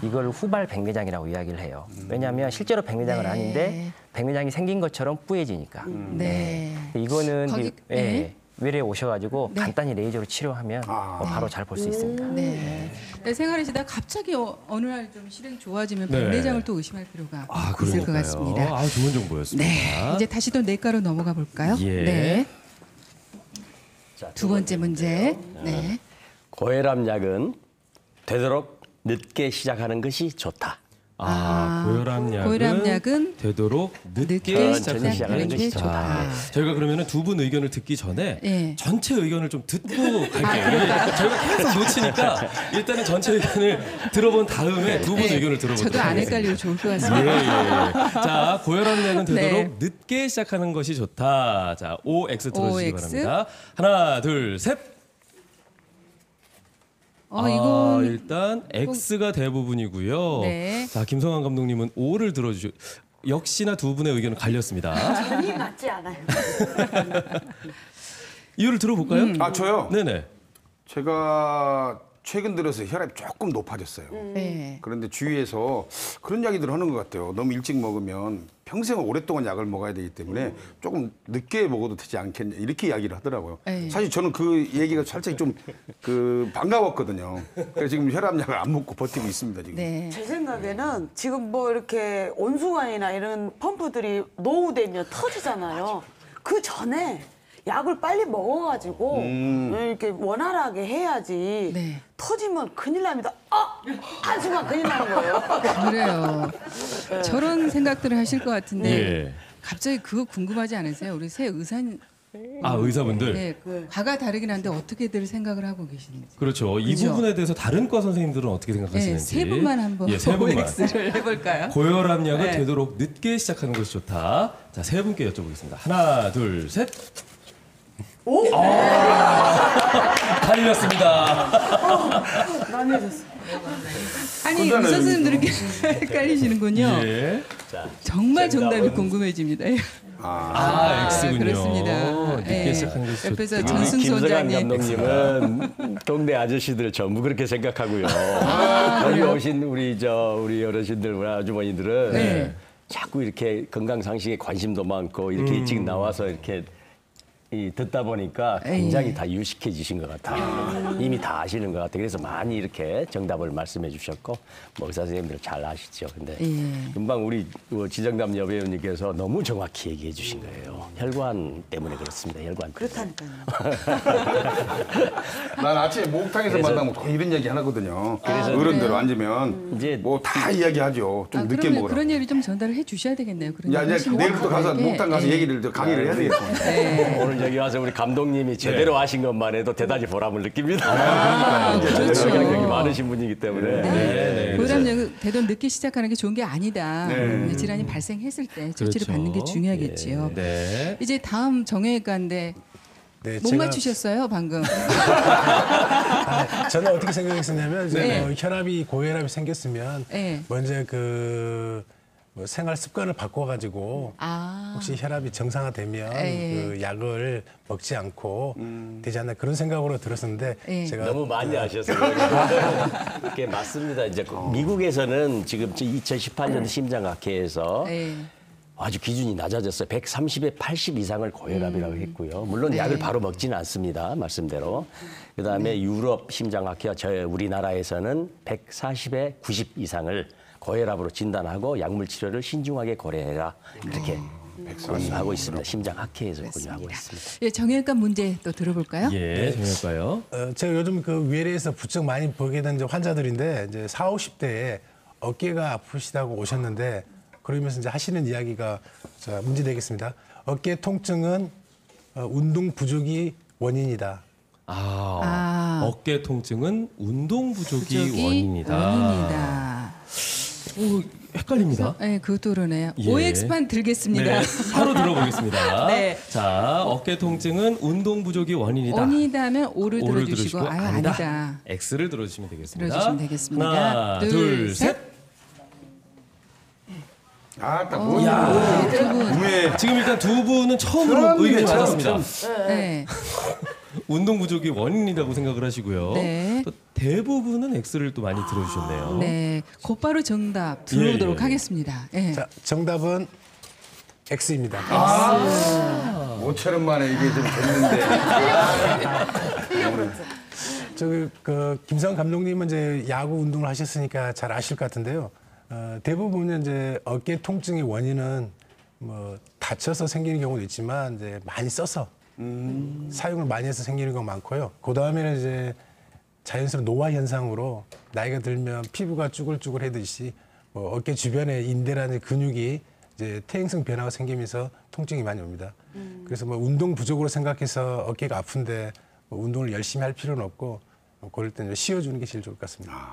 이걸 후발 백내장이라고 이야기를 해요. 왜냐하면 실제로 백내장은 아닌데 백내장이 생긴 것처럼 뿌얘지니까. 네. 이거는 거기- 예, 외래에 오셔가지고 네. 간단히 레이저로 치료하면 바로 잘 볼 수 있습니다. 네. 네, 생활하시다 갑자기 어느 날 좀 실행 좋아지면 네. 백내장을 또 의심할 필요가 그러니까요. 있을 것 같습니다. 좋은 정보였습니다. 네, 이제 다시 또 내과로 넘어가 볼까요? 예. 네. 자, 두 번째 문제. 네. 고혈압 약은 되도록 늦게 시작하는 것이 좋다. 고혈압 약은 되도록 늦게 천천히 시작하는 것이 좋다. 저희가 그러면 두 분 의견을 듣기 전에 예. 전체 의견을 좀 듣고 갈게요. 저희가 계속 놓치니까 일단은 전체 의견을 들어본 다음에 두 분 의견을 들어보도록 저도 안 하겠습니다. 헷갈리고 좋을 것 같습니다. 자, 고혈압 약은 되도록 네. 늦게 시작하는 것이 좋다. 자, OX 들어주시기 OX. 바랍니다. 하나, 둘, 셋. 이건 일단 X가 대부분이고요. 네. 자, 김성환 감독님은 O를 들어주시고 역시나 두 분의 의견은 갈렸습니다. 전이 맞지 않아요. 이유를 들어볼까요? 저요? 네네. 제가 최근 들어서 혈압이 조금 높아졌어요. 네. 그런데 주위에서 그런 이야기들을 하는 것 같아요. 너무 일찍 먹으면 평생 오랫동안 약을 먹어야 되기 때문에 조금 늦게 먹어도 되지 않겠냐 이렇게 이야기를 하더라고요. 네. 사실 저는 그 얘기가 살짝 좀 반가웠거든요. 그래서 지금 혈압약을 안 먹고 버티고 있습니다 지금. 네. 제 생각에는 지금 뭐 이렇게 온수관이나 이런 펌프들이 노후되면 터지잖아요. 그 전에 약을 빨리 먹어가지고 이렇게 원활하게 해야지. 네. 터지면 큰일 납니다. 한순간 큰일 나는 거예요. 그래요. 저런 생각들을 하실 것 같은데 예. 갑자기 그거 궁금하지 않으세요? 우리 새 의사분들. 네, 과가 다르긴 한데 어떻게들 생각을 하고 계시는지. 그렇죠. 이 그죠? 부분에 대해서 다른 과 선생님들은 어떻게 네, 생각하시는지. 세 분만 한번 세 분만. OX를 해볼까요? 고혈압 약은 네. 되도록 늦게 시작하는 것이 좋다. 자, 세 분께 여쭤보겠습니다. 하나, 둘, 셋. 갈렸습니다. 난해졌어. 아니 의사 선생님들 이렇게 헷갈리시는군요. 예. 정말 정답이 궁금해집니다. X군요. 그렇습니다. 늦게 예. 시작하는 것이 좋다. 옆에서 우리 전승수 김성환 원장님. 감독님은 동네 아저씨들 전부 그렇게 생각하고요. 여기 오신 우리 어르신들, 우리 아주머니들은 네. 자꾸 이렇게 건강 상식에 관심도 많고 이렇게 일찍 나와서 이렇게 듣다 보니까 굉장히 다 유식해지신 것 같아요. 이미 다 아시는 것 같아요. 그래서 많이 이렇게 정답을 말씀해 주셨고 의사 선생님들 잘 아시죠. 근데 금방 우리 지정남 여배우님께서 너무 정확히 얘기해 주신 거예요. 혈관 때문에 그렇습니다. 혈관. 그렇다니까요. 난 아침에 목욕탕에서 만나면 거의 이런 얘기 하거든요. 어른들 앉으면 이제 뭐 다 이야기하죠. 좀 늦게 그러면 먹으라. 그런 얘기 좀 전달을 해주셔야 되겠네요. 그런 야, 얘기 이제 하시는 내일부터 가서 분들에게. 목욕탕 가서 얘기를 강의를 해야 되겠습니다. 오늘 여기 와서 우리 감독님이 제대로 하신 것만 해도 대단히 보람을 느낍니다. 그렇죠. 영향력이 많으신 분이기 때문에. 고혈압약은 되도록 늦게 시작하는 게 좋은 게 아니다. 질환이 발생했을 때 조치를 그렇죠. 받는 게 중요하겠지요. 네. 이제 다음 정형외과인데 네, 못 맞추셨어요 방금. 저는 어떻게 생각했었냐면 이제 네. 혈압이 고혈압이 생겼으면 네. 먼저 뭐 생활 습관을 바꿔가지고 혹시 혈압이 정상화되면 그 약을 먹지 않고 되지 않나 그런 생각으로 들었었는데 제가 너무 많이 아셔서 그게 맞습니다. 이제 미국에서는 지금 2018년 심장학회에서 아주 기준이 낮아졌어요. 130에 80 이상을 고혈압이라고 했고요. 물론 약을 바로 먹지는 않습니다. 말씀대로. 그다음에 유럽 심장학회와 우리나라에서는 140에 90 이상을 고혈압으로 진단하고 약물 치료를 신중하게 고려해라. 이렇게 권유하고 있습니다. 심장학회에서 권유하고 있습니다. 예, 정형외과 문제 또 들어볼까요? 예, 정할까요? 제가 요즘 그 외래에서 부쩍 많이 보게 된 이제 환자들인데 이제 40, 50대에 어깨가 아프시다고 오셨는데 그러면서 이제 하시는 이야기가 자, 문제 되겠습니다. 어깨 통증은 운동 부족이 원인이다. 어깨 통증은 운동 부족이 원인이다. 오, 헷갈립니다. 네, 그것도 그러네요. 예. OX판 들겠습니다. 네, 바로 들어보겠습니다. 네. 자, 어깨 통증은 운동 부족이 원인이다. 원인이다면 O를 O를 들어주시고 들어주시고 아니다. X를 들어주시면 되겠습니다. 들어주시면 되겠습니다. 하나, 둘, 셋. 딱 뭐야. 지금 일단 두 분은 처음으로 의견이 맞았습니다. 네. 운동 부족이 원인이라고 생각을 하시고요. 네. 또 대부분은 X를 또 많이 들어주셨네요. 네, 곧바로 정답 들어보도록 예. 하겠습니다. 예. 자, 정답은 X입니다. 5천원 만에 이게 좀 됐는데. 그 김성 감독님은 이제 야구 운동을 하셨으니까 잘 아실 것 같은데요. 대부분 이제 어깨 통증의 원인은 뭐 다쳐서 생기는 경우도 있지만 이제 많이 써서 사용을 많이 해서 생기는 경우가 많고요. 그 다음에는 이제 자연스러운 노화 현상으로 나이가 들면 피부가 쭈글쭈글해듯이 뭐 어깨 주변에 인대라는 근육이 이제 퇴행성 변화가 생기면서 통증이 많이 옵니다. 그래서 뭐 운동 부족으로 생각해서 어깨가 아픈데 뭐 운동을 열심히 할 필요는 없고 그럴 때는 쉬어주는 게 제일 좋을 것 같습니다.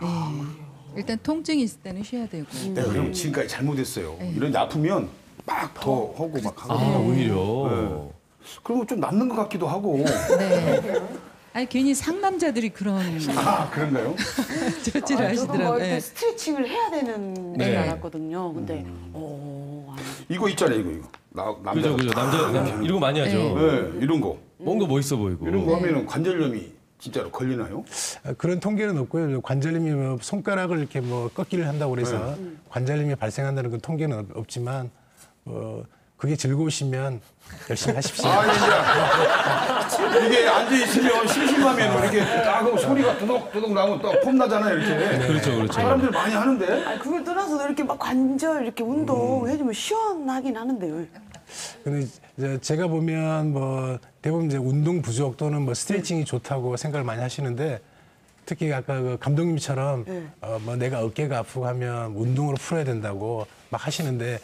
일단 통증이 있을 때는 쉬어야 되고. 네, 그럼 지금까지 잘못했어요. 이런 데 아프면 막 더 하고 막 하고. 오히려. 네. 그리고 좀 낫는 것 같기도 하고. 네. 아니 괜히 상남자들이 그런 아, 그런가요? 저지를 저도 뭐 하시더라고요. 이렇게 스트레칭을 해야 되는 줄 네. 알았거든요. 근데 이거 있잖아요, 이거. 남자. 그죠. 남자 이런 거 많이 하죠. 네, 이런 거. 뭔가 멋있어 보이고. 이런 거 하면은 관절염이 진짜로 걸리나요? 그런 통계는 없고요. 관절염이 뭐 손가락을 이렇게 뭐 꺾기를 한다고 그래서 관절염이 발생한다는 그 통계는 없지만 그게 즐거우시면 열심히 하십시오. 아니, 이제 이게 앉아있으면 심심하면 이렇게 딱 하고 소리가 두둑두둑 나면 또 폼나잖아요, 이렇게. 그렇죠. 사람들 많이 하는데. 아니, 그걸 떠나서 이렇게 막 관절 이렇게 운동 해주면 시원하긴 하는데요. 근데 이제 제가 보면 뭐 대부분 이제 운동 부족 또는 뭐 스트레칭이 좋다고 생각을 많이 하시는데 특히 아까 그 감독님처럼 뭐 내가 어깨가 아프고 하면 운동으로 풀어야 된다고 막 하시는데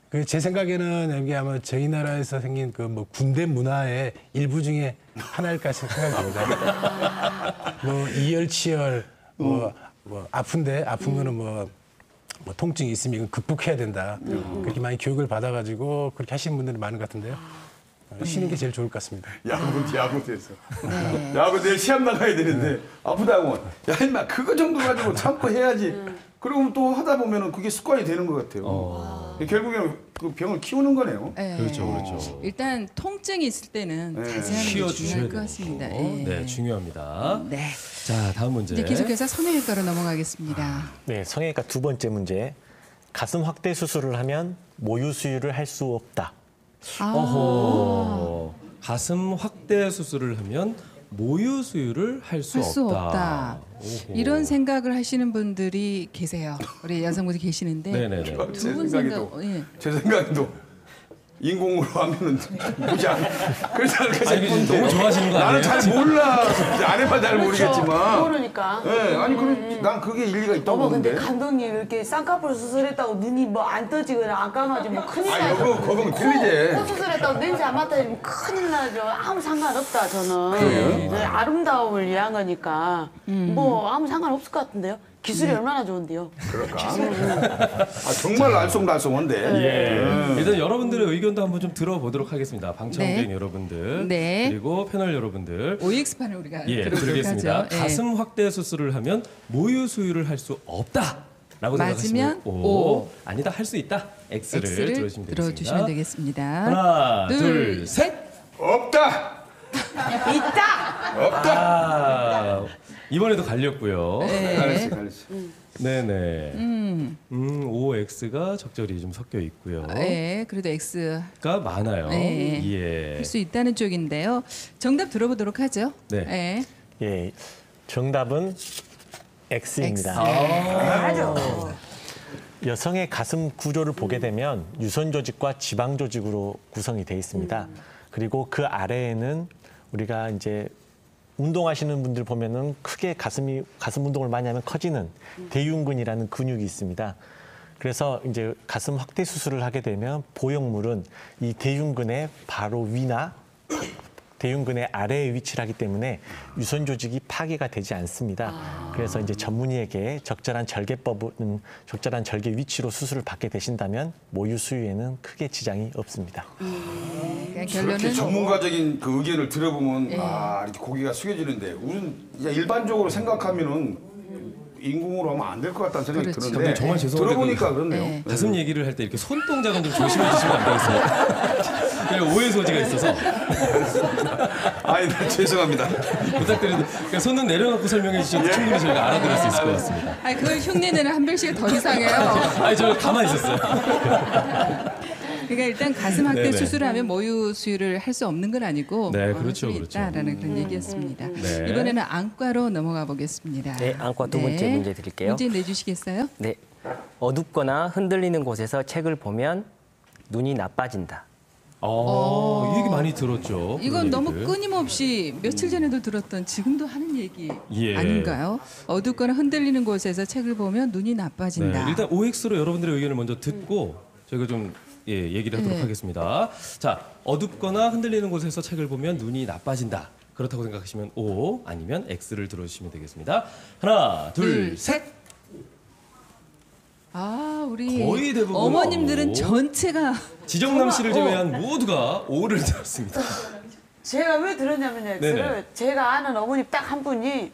그 제 생각에는 여기 아마 저희 나라에서 생긴 그 뭐 군대 문화의 일부 중에 하나일까 생각이 듭니다. 뭐 이열치열 뭐 아픈데 아픈 거는 뭐 통증이 있으면 이건 극복해야 된다. 그렇게 많이 교육을 받아가지고 그렇게 하시는 분들이 많은 것 같은데요. 쉬는 게 제일 좋을 것 같습니다. 야구에서. 야구 내일 시합 나가야 되는데 아프다고. 야, 임마 그거 정도 가지고 참고 해야지. 그러면 또 하다 보면은 그게 습관이 되는 것 같아요. 결국에는 그 병을 키우는 거네요. 네. 그렇죠. 일단 통증이 있을 때는 자세하는 게 쉬어주셔야 중요할 것 되고. 같습니다. 네, 중요합니다. 네. 자, 다음 문제. 이제 계속해서 성형외과로 넘어가겠습니다. 네, 성형외과 두 번째 문제. 가슴 확대 수술을 하면 모유 수유를 할 수 없다. 어허. 가슴 확대 수술을 하면 모유 수유를 할 수 없다. 오호. 이런 생각을 하시는 분들이 계세요. 우리 여성분들 계시는데 네네네. 제 두 분 생각에도 생각, 제 생각에도 인공으로 하면은 무지 않. 그렇지 않을까 아니, 싶은데. 너무 좋아하시는 거 나는 아니에요? 잘 몰라. 안 해봐 잘 모르겠지만. 모르니까. 네, 아니 그럼 난 그게 일리가 있다고 어머 근데 보는데. 감독님 이렇게 쌍꺼풀 수술했다고 눈이 뭐 안 떠지거나 안 감아지면 뭐 큰일 아, 나죠. 그건 틀리지. 코 수술했다고 냄새 안 맡아지면 큰일 나죠. 아무 상관없다 저는. 네, 아름다움을 위한 거니까 뭐 아무 상관없을 것 같은데요. 기술이 얼마나 좋은데요. 그럴까? 아, 정말 알쏭달쏭한데. 일단 여러분들의 의견도 한번 좀 들어보도록 하겠습니다. 방청객 네. 여러분들 네. 그리고 패널 여러분들. OX판을 우리가 들어보도록 드리겠습니다. 하죠. 예. 가슴 확대 수술을 하면 모유 수유를 할 수 없다. 라고 맞으면 생각하시면 O. 아니다 할 수 있다. X를 들어주시면 되겠습니다. 들어주시면 되겠습니다. 하나, 둘, 셋. 없다. 있다. 없다. 아, 이번에도 갈렸고요. 알았어. 네네. OX가 적절히 좀 섞여 있고요. 네, 그래도 X가 가 많아요. 네. 예. 할 수 있다는 쪽인데요. 정답 들어보도록 하죠. 네. 예, 정답은 X입니다. 맞아. 여성의 가슴 구조를 보게 되면 유선 조직과 지방 조직으로 구성이 되어 있습니다. 그리고 그 아래에는 우리가 이제 운동하시는 분들 보면은 크게 가슴 운동을 많이 하면 커지는 대흉근이라는 근육이 있습니다. 그래서 이제 가슴 확대 수술을 하게 되면 보형물은 이 대흉근의 바로 위나 대흉근의 아래에 위치를 하기 때문에 유선 조직이 파괴가 되지 않습니다. 그래서 이제 전문의에게 적절한 절개 위치로 수술을 받게 되신다면 모유 수유에는 크게 지장이 없습니다. 그냥 이렇게 결론은 전문가적인 그 의견을 들어보면 아 이렇게 고개가 숙여지는데 우리는 그냥 일반적으로 생각하면은 인공으로 하면 안 될 것 같다는 생각이 그렇죠. 드는데 정말 죄송한데 들어보니까 그- 그렇네요. 네. 가슴 얘기를 할 때 이렇게 손 동작은 좀 조심해 주시면 안 되겠어요? 그냥 오해 소지가 있어서 아니 네, 죄송합니다. 부탁드리는데 그러니까 손은 내려놓고 설명해 주셔도 충분히 저희가 알아들을 수 있을 것 같습니다. 아니 그걸 흉내내는 한별 씨가 더 이상해요. 아니 저 가만히 있었어요. 그러니까 일단 가슴 확대 네네. 수술하면 모유 수유를 할 수 없는 건 아니고 네, 그렇죠, 할 수 그렇죠. 있다라는 그런 얘기였습니다. 네. 이번에는 안과로 넘어가 보겠습니다. 네, 안과 두 번째 문제 드릴게요. 문제 내주시겠어요? 네. 어둡거나 흔들리는 곳에서 책을 보면 눈이 나빠진다. 이 얘기 많이 들었죠. 이건 그런 너무 얘기들. 끊임없이 며칠 전에도 들었던 지금도 하는 얘기 예. 아닌가요? 어둡거나 흔들리는 곳에서 책을 보면 눈이 나빠진다. 네, 일단 OX로 여러분들의 의견을 먼저 듣고 저희가 좀 얘기를 하도록 네. 하겠습니다. 자, 어둡거나 흔들리는 곳에서 책을 보면 눈이 나빠진다. 그렇다고 생각하시면 O 아니면 X를 들어주시면 되겠습니다. 하나, 둘, 셋. 아, 우리 거의 대부분 어머님들은 O. 전체가 지정남 씨를 제외한 모두가 O를 들었습니다. 제가 왜 들었냐면요, X를. 네네. 제가 아는 어머님 딱 한 분이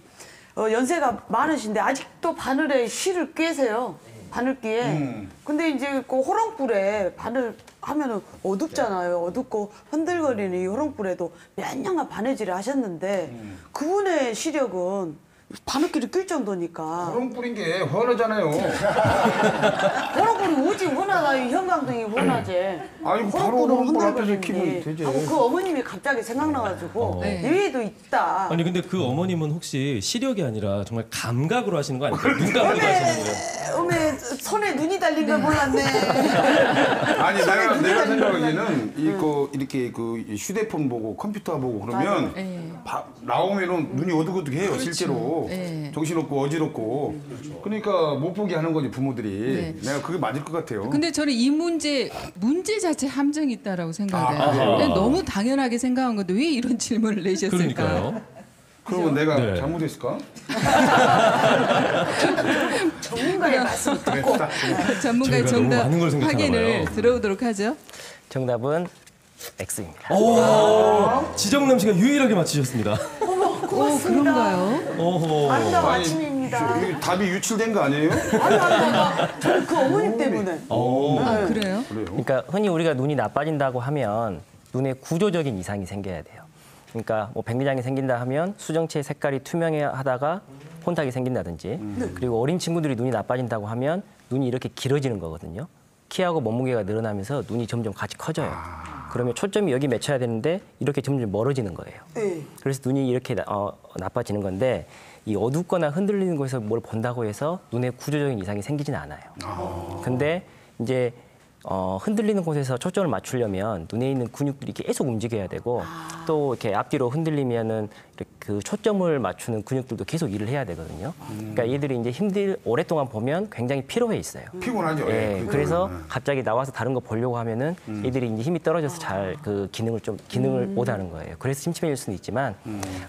연세가 많으신데 아직도 바늘에 실을 꿰세요. 바늘기에. 근데 이제 그 호롱불에 바늘 하면은 어둡잖아요. 어둡고 흔들거리는 이 호롱불에도 몇 년간 바느질을 하셨는데 그분의 시력은 바늘기를 낄 정도니까. 호롱 뿌린 게 훤하잖아요. 호롱불이 오지 훤하다. 이 형광등이 훤하지. 아니, 바로 호롱불은 호롱불 앞에서 흔들거리니. 키면 되지. 하고 그 어머님이 갑자기 생각나가지고 네. 여기도 있다. 아니 근데 그 어머님은 혹시 시력이 아니라 정말 감각으로 하시는 거 아닐까요? 눈 감고 하시는 거예요? 어메 손에 눈이 달린 걸 몰랐네. 아니 내가 생각하기에는 네. 이렇게 그 휴대폰 보고 컴퓨터 보고 그러면 네. 나오면은 눈이 어둑어둑해요 그렇죠. 실제로 네. 정신없고 어지럽고 그러니까 못 보게 하는 거지 부모들이. 네. 내가 그게 맞을 것 같아요. 근데 저는 이 문제 자체 함정이 있다라고 생각해요. 아하. 그냥 너무 당연하게 생각한 건데 왜 이런 질문을 내셨을까요? 그러니까요. 그러면 내가 네. 잘못했을까? 전문가의 말씀 듣고 전문가의 저희가 너무 정답 많은 걸 생각하나 확인을 봐요. 들어보도록 하죠. 정답은 X입니다. 지정남 씨가 유일하게 맞히셨습니다. 그런가요? 어허. 아름다운 아니, 아침입니다. 이게 답이 유출된 거 아니에요? 아니, 저는 그 어머님 때문에. 아, 그래요? 그래요? 그러니까 흔히 우리가 눈이 나빠진다고 하면 눈에 구조적인 이상이 생겨야 돼요. 그러니까 뭐 백내장이 생긴다 하면 수정체의 색깔이 투명하다가 혼탁이 생긴다든지 그리고 어린 친구들이 눈이 나빠진다고 하면 눈이 이렇게 길어지는 거거든요. 키하고 몸무게가 늘어나면서 눈이 점점 같이 커져요. 그러면 초점이 여기 맺혀야 되는데 이렇게 점점 멀어지는 거예요. 네. 그래서 눈이 이렇게 나빠지는 건데 이 어둡거나 흔들리는 곳에서 뭘 본다고 해서 눈에 구조적인 이상이 생기지는 않아요. 근데 이제 흔들리는 곳에서 초점을 맞추려면 눈에 있는 근육들이 계속 움직여야 되고 또 이렇게 앞뒤로 흔들리면은 이렇게 그 초점을 맞추는 근육들도 계속 일을 해야 되거든요. 그러니까 얘들이 이제 오랫동안 보면 굉장히 피로해 있어요. 피곤하죠. 예, 그래서 갑자기 나와서 다른 거 보려고 하면은 얘들이 이제 힘이 떨어져서 잘 그 기능을 못하는 거예요. 그래서 침침해질 수는 있지만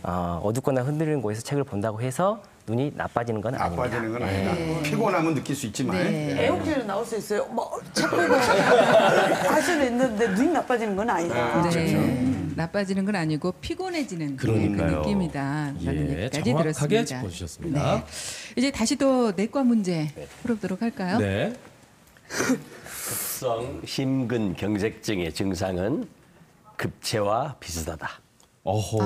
어둡거나 흔들리는 곳에서 책을 본다고 해서 눈이 나빠지는 건 아닙니다. 나빠지는 건 아니다. 피곤하면 느낄 수 있지만. 애용제는 나올 수 있어요. 책 보고 할 수는 있는데 눈이 나빠지는 건 아니다. 네. 나빠지는 건 아니고 피곤해지는 그 그러니까요. 느낌이다라는 예, 얘기까지 정확하게 들었습니다. 짚어주셨습니다. 네. 이제 다시 또 내과 문제 풀어보도록 할까요? 네. 급성 심근경색증의 증상은 급체와 비슷하다. 어허.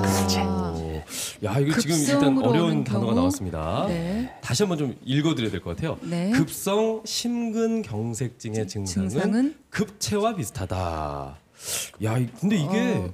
야, 이거 지금 일단 급성으로 어려운 오는 단어가 경우? 나왔습니다. 네. 다시 한번 좀 읽어드려야 될 것 같아요. 네. 급성 심근경색증의 증상은 급체와 비슷하다. 야, 근데 이게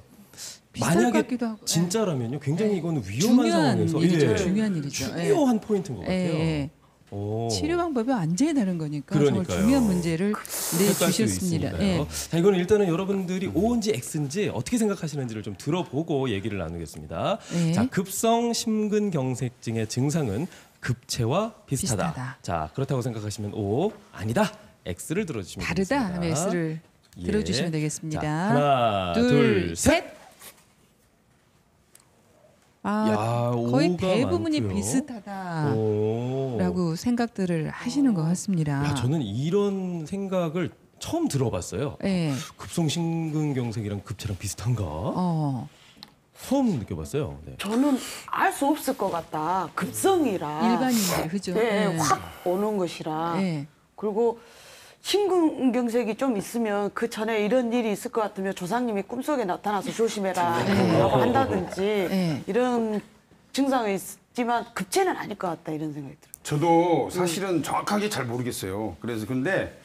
비슷할 것 만약에 같기도 하고. 진짜라면요, 굉장히 이거는 위험한 중요한 상황에서 일이죠. 중요한 일이죠. 중요한 포인트인 것 같아요. 예. 오. 치료 방법이 완전히 다른 거니까 정말 그러니까요. 중요한 문제를 헷갈릴 수 내주셨습니다. 있으니까요. 예. 자, 이거는 일단은 여러분들이 O인지 X인지 어떻게 생각하시는지를 좀 들어보고 얘기를 나누겠습니다. 네. 자, 급성 심근경색증의 증상은 급체와 비슷하다. 비슷하다. 자, 그렇다고 생각하시면 O, 아니다. X를 들어주시면 다르다 되겠습니다. 하면 X를 예. 들어주시면 되겠습니다. 자, 하나, 둘, 셋. 아, 야, 거의 O가 대부분이 많고요. 비슷하다라고 오. 생각들을 하시는 것 같습니다. 야, 저는 이런 생각을 처음 들어봤어요. 예. 급성 심근경색이랑 급체랑 비슷한가? 처음 느껴봤어요. 네. 저는 알 수 없을 것 같다. 급성이라. 일반인들 그죠? 네, 예. 확 오는 것이라. 예. 그리고 심근경색이 좀 있으면 그 전에 이런 일이 있을 것 같으면 조상님이 꿈속에 나타나서 조심해라 라고 한다든지 네. 이런 증상이 있지만 급체는 아닐 것 같다 이런 생각이 들어요. 저도 사실은 정확하게 잘 모르겠어요. 그래서 근데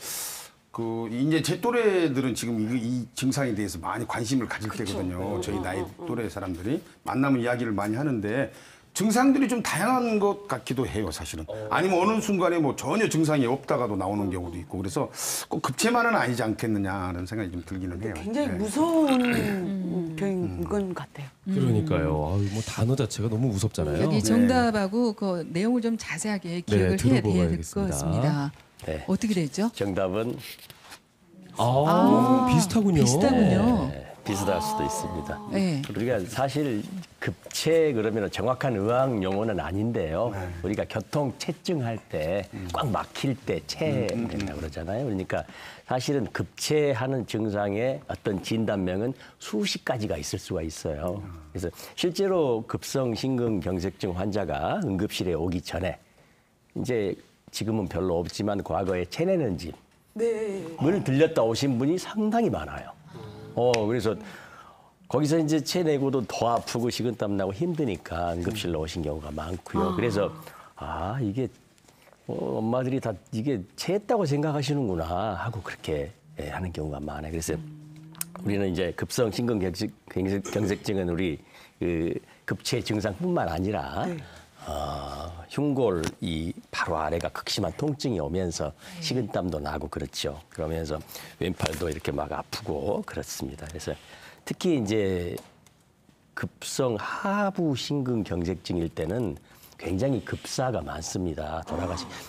이제 제 또래들은 지금 이 증상에 대해서 많이 관심을 가질 때거든요. 저희 나이 또래 사람들이 만나면 이야기를 많이 하는데 증상들이 좀 다양한 것 같기도 해요, 사실은. 아니면 어느 순간에 뭐 전혀 증상이 없다가도 나오는 경우도 있고 그래서 꼭 급체만은 아니지 않겠느냐는 생각이 좀 들기는 해요. 굉장히 네. 무서운 병인 건 같아요. 그러니까요. 아유, 뭐 단어 자체가 너무 무섭잖아요. 여기 정답하고 그 내용을 좀 자세하게 기억을 해야 될 것 들어보아야겠습니다. 같습니다. 네. 어떻게 되죠? 정답은 비슷하군요. 비슷하군요. 비슷할 수도 있습니다. 네. 우리가 사실 급체 그러면 정확한 의학 용어는 아닌데요. 우리가 교통 체증할 때 꽉 막힐 때 체된다고 그러잖아요. 그러니까 사실은 급체하는 증상의 어떤 진단명은 수십 가지가 있을 수가 있어요. 그래서 실제로 급성 심근경색증 환자가 응급실에 오기 전에 이제 지금은 별로 없지만 과거에 체내는 짐을 들렸다 오신 분이 상당히 많아요. 그래서 거기서 이제 체내고도 더 아프고 식은땀 나고 힘드니까 응급실로 오신 경우가 많고요. 그래서 이게 엄마들이 다 이게 체했다고 생각하시는구나 하고 그렇게 하는 경우가 많아요. 그래서 우리는 이제 급성 심근경색증은 우리 그 급체 증상뿐만 아니라 흉골 이 바로 아래가 극심한 통증이 오면서 식은땀도 나고 그렇죠. 그러면서 왼팔도 이렇게 막 아프고 그렇습니다. 그래서 특히 이제 급성 하부 심근경색증일 때는 굉장히 급사가 많습니다.